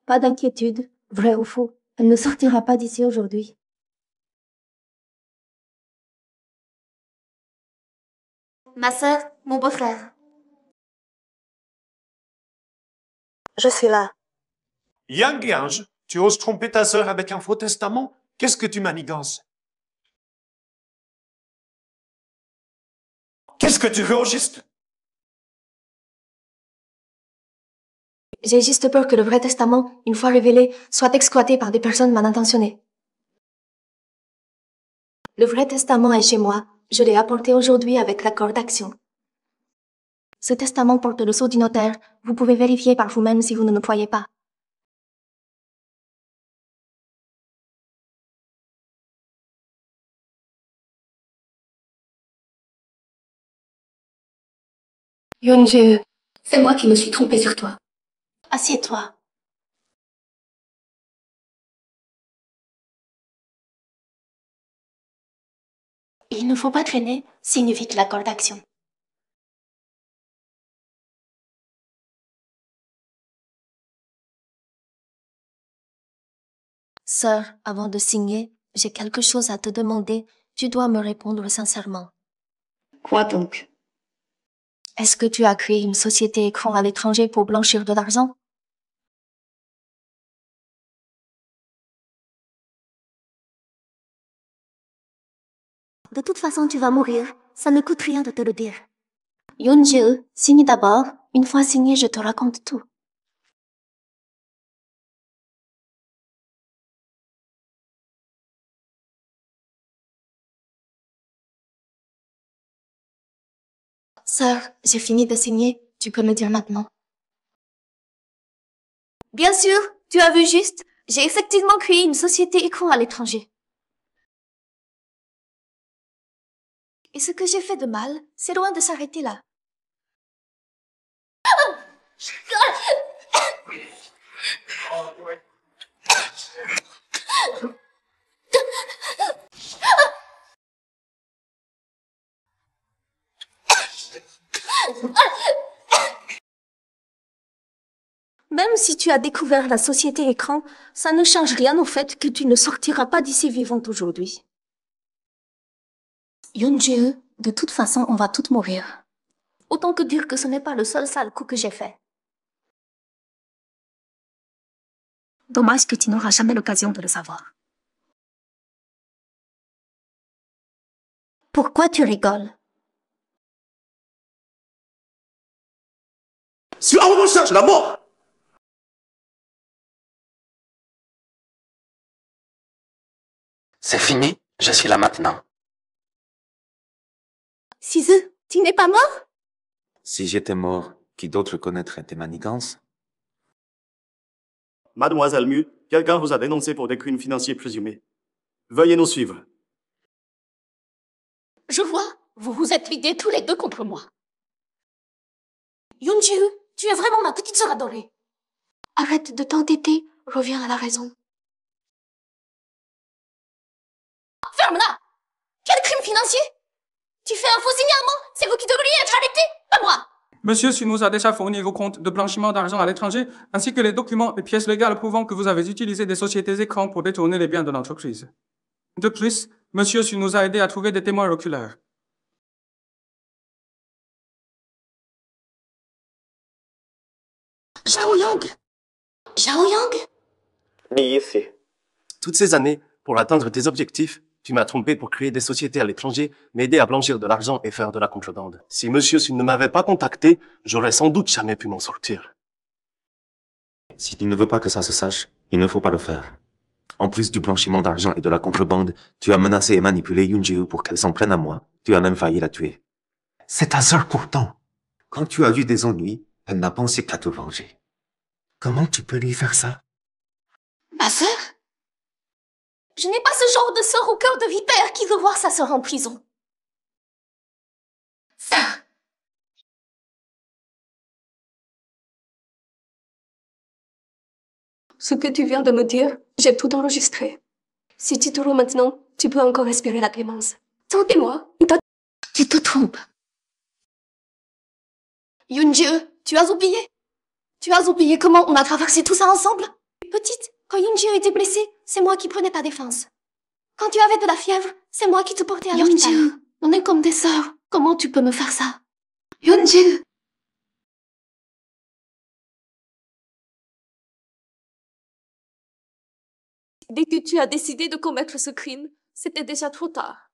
Pas d'inquiétude, vrai ou faux, elle ne sortira pas d'ici aujourd'hui. Ma sœur, mon beau-frère. Je suis là. Yang et Ange, tu oses tromper ta sœur avec un faux testament? Qu'est-ce que tu manigances? Qu'est-ce que tu veux au juste? J'ai juste peur que le vrai testament, une fois révélé, soit exploité par des personnes mal intentionnées. Le vrai testament est chez moi. Je l'ai apporté aujourd'hui avec l'accord d'action. Ce testament porte le sceau du notaire. Vous pouvez vérifier par vous-même si vous ne me croyez pas. Yeonju, c'est moi qui me suis trompée sur toi. Assieds-toi. Il ne faut pas traîner, signe vite l'accord d'action. Sœur, avant de signer, j'ai quelque chose à te demander. Tu dois me répondre sincèrement. Quoi donc? Est-ce que tu as créé une société écran à l'étranger pour blanchir de l'argent? De toute façon, tu vas mourir. Ça ne coûte rien de te le dire. Yeonju, signe d'abord. Une fois signé, je te raconte tout. Sœur, j'ai fini de signer. Tu peux me dire maintenant. Bien sûr, tu as vu juste. J'ai effectivement créé une société écran à l'étranger. Et ce que j'ai fait de mal, c'est loin de s'arrêter là. Même si tu as découvert la société écran, ça ne change rien au fait que tu ne sortiras pas d'ici vivante aujourd'hui. Yeonju, de toute façon, on va toutes mourir. Autant que dire que ce n'est pas le seul sale coup que j'ai fait. Dommage que tu n'auras jamais l'occasion de le savoir. Pourquoi tu rigoles? Si on recherche la mort! C'est fini, je suis là maintenant. Sisu, tu n'es pas mort? Si j'étais mort, qui d'autre connaîtrait tes manigances? Mademoiselle Mu, quelqu'un vous a dénoncé pour des crimes financiers présumés. Veuillez nous suivre. Je vois, vous vous êtes vidés tous les deux contre moi. Yeonju, tu es vraiment ma petite sœur adorée. Arrête de t'entêter, reviens à la raison. Ferme-la! Quel crime financier? Tu fais un faux signalement? C'est vous qui devriez être arrêté, pas moi! Monsieur Su nous a déjà fourni vos comptes de blanchiment d'argent à l'étranger, ainsi que les documents et pièces légales prouvant que vous avez utilisé des sociétés écrans pour détourner les biens de l'entreprise. De plus, Monsieur Su nous a aidé à trouver des témoins oculaires. Xiaoyang! Xiaoyang! Ni ici. Toutes ces années, pour atteindre tes objectifs, tu m'as trompé pour créer des sociétés à l'étranger, m'aider à blanchir de l'argent et faire de la contrebande. Si Monsieur Su ne m'avait pas contacté, j'aurais sans doute jamais pu m'en sortir. Si tu ne veux pas que ça se sache, il ne faut pas le faire. En plus du blanchiment d'argent et de la contrebande, tu as menacé et manipulé Yoon-jae pour qu'elle s'en prenne à moi. Tu as même failli la tuer. C'est ta sœur pourtant. Quand tu as vu des ennuis, elle n'a pensé qu'à te venger. Comment tu peux lui faire ça? Ma sœur? Je n'ai pas ce genre de sœur au cœur de vipère qui veut voir sa sœur en prison. Sœur. Ce que tu viens de me dire, j'ai tout enregistré. Si tu te rends maintenant, tu peux encore espérer la clémence. Tentez-moi. Tu te trompes. Yoon-jae, tu as oublié? Tu as oublié comment on a traversé tout ça ensemble? Petite, quand Yoon-jae était blessé, c'est moi qui prenais ta défense. Quand tu avais de la fièvre, c'est moi qui te portais à l'hôpital. Yoon-jae, on est comme des sœurs. Comment tu peux me faire ça? Yoon-jae. Dès que tu as décidé de commettre ce crime, c'était déjà trop tard.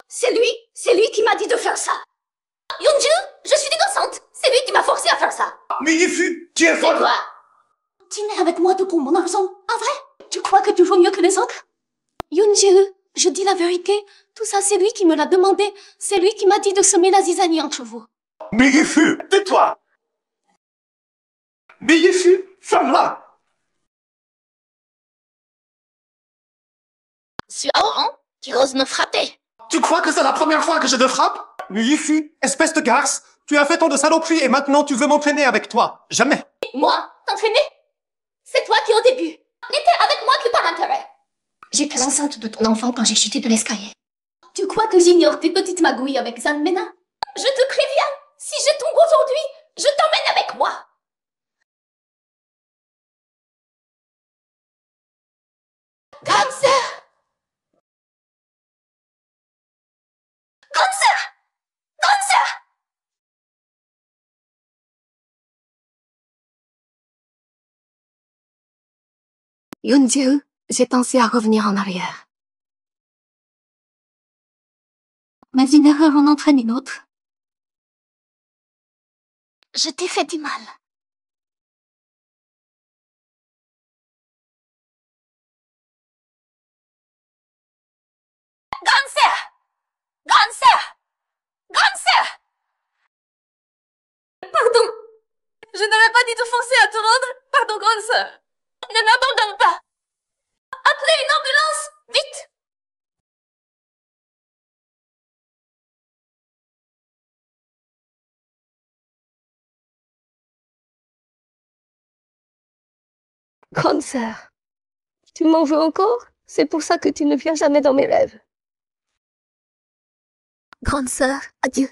C'est lui qui m'a dit de faire ça. Yoon-jae, je suis innocente. C'est lui qui m'a forcé à faire ça. Mais Yifu, tu es folle. C'est toi. Tu n'es avec moi pour mon argent, pas vrai? Tu crois que tu vaux mieux que les autres? Yoon-jae, je dis la vérité. Tout ça, c'est lui qui me l'a demandé. C'est lui qui m'a dit de semer la zizanie entre vous. Mais Yifu, tais-toi. Mais Yifu, ferme-la. Suaoran, tu oses me frapper. Tu crois que c'est la première fois que je te frappe? Mais Yifu, espèce de garce, tu as fait tant de saloperies et maintenant tu veux m'entraîner avec toi. Jamais. Moi, t'entraîner? C'est toi qui, au début, n'étais avec moi que par intérêt. J'étais l'enceinte de ton enfant quand j'ai chuté de l'escalier. Tu crois que j'ignore tes petites magouilles avec Zanmena? Je te préviens, si je tombe aujourd'hui, je t'emmène avec moi. Grande sœur! Grande sœur! Grande sœur! Yoon-jae, j'ai pensé à revenir en arrière. Mais une erreur en entraîne une autre. Je t'ai fait du mal. Grande sœur! Grande sœur! Grande sœur! Pardon. Je n'aurais pas dû te forcer à te rendre. Pardon, grande sœur. Ne m'abandonne pas! Appelez une ambulance! Vite! Grande sœur, tu m'en veux encore? C'est pour ça que tu ne viens jamais dans mes rêves. Grande sœur, adieu.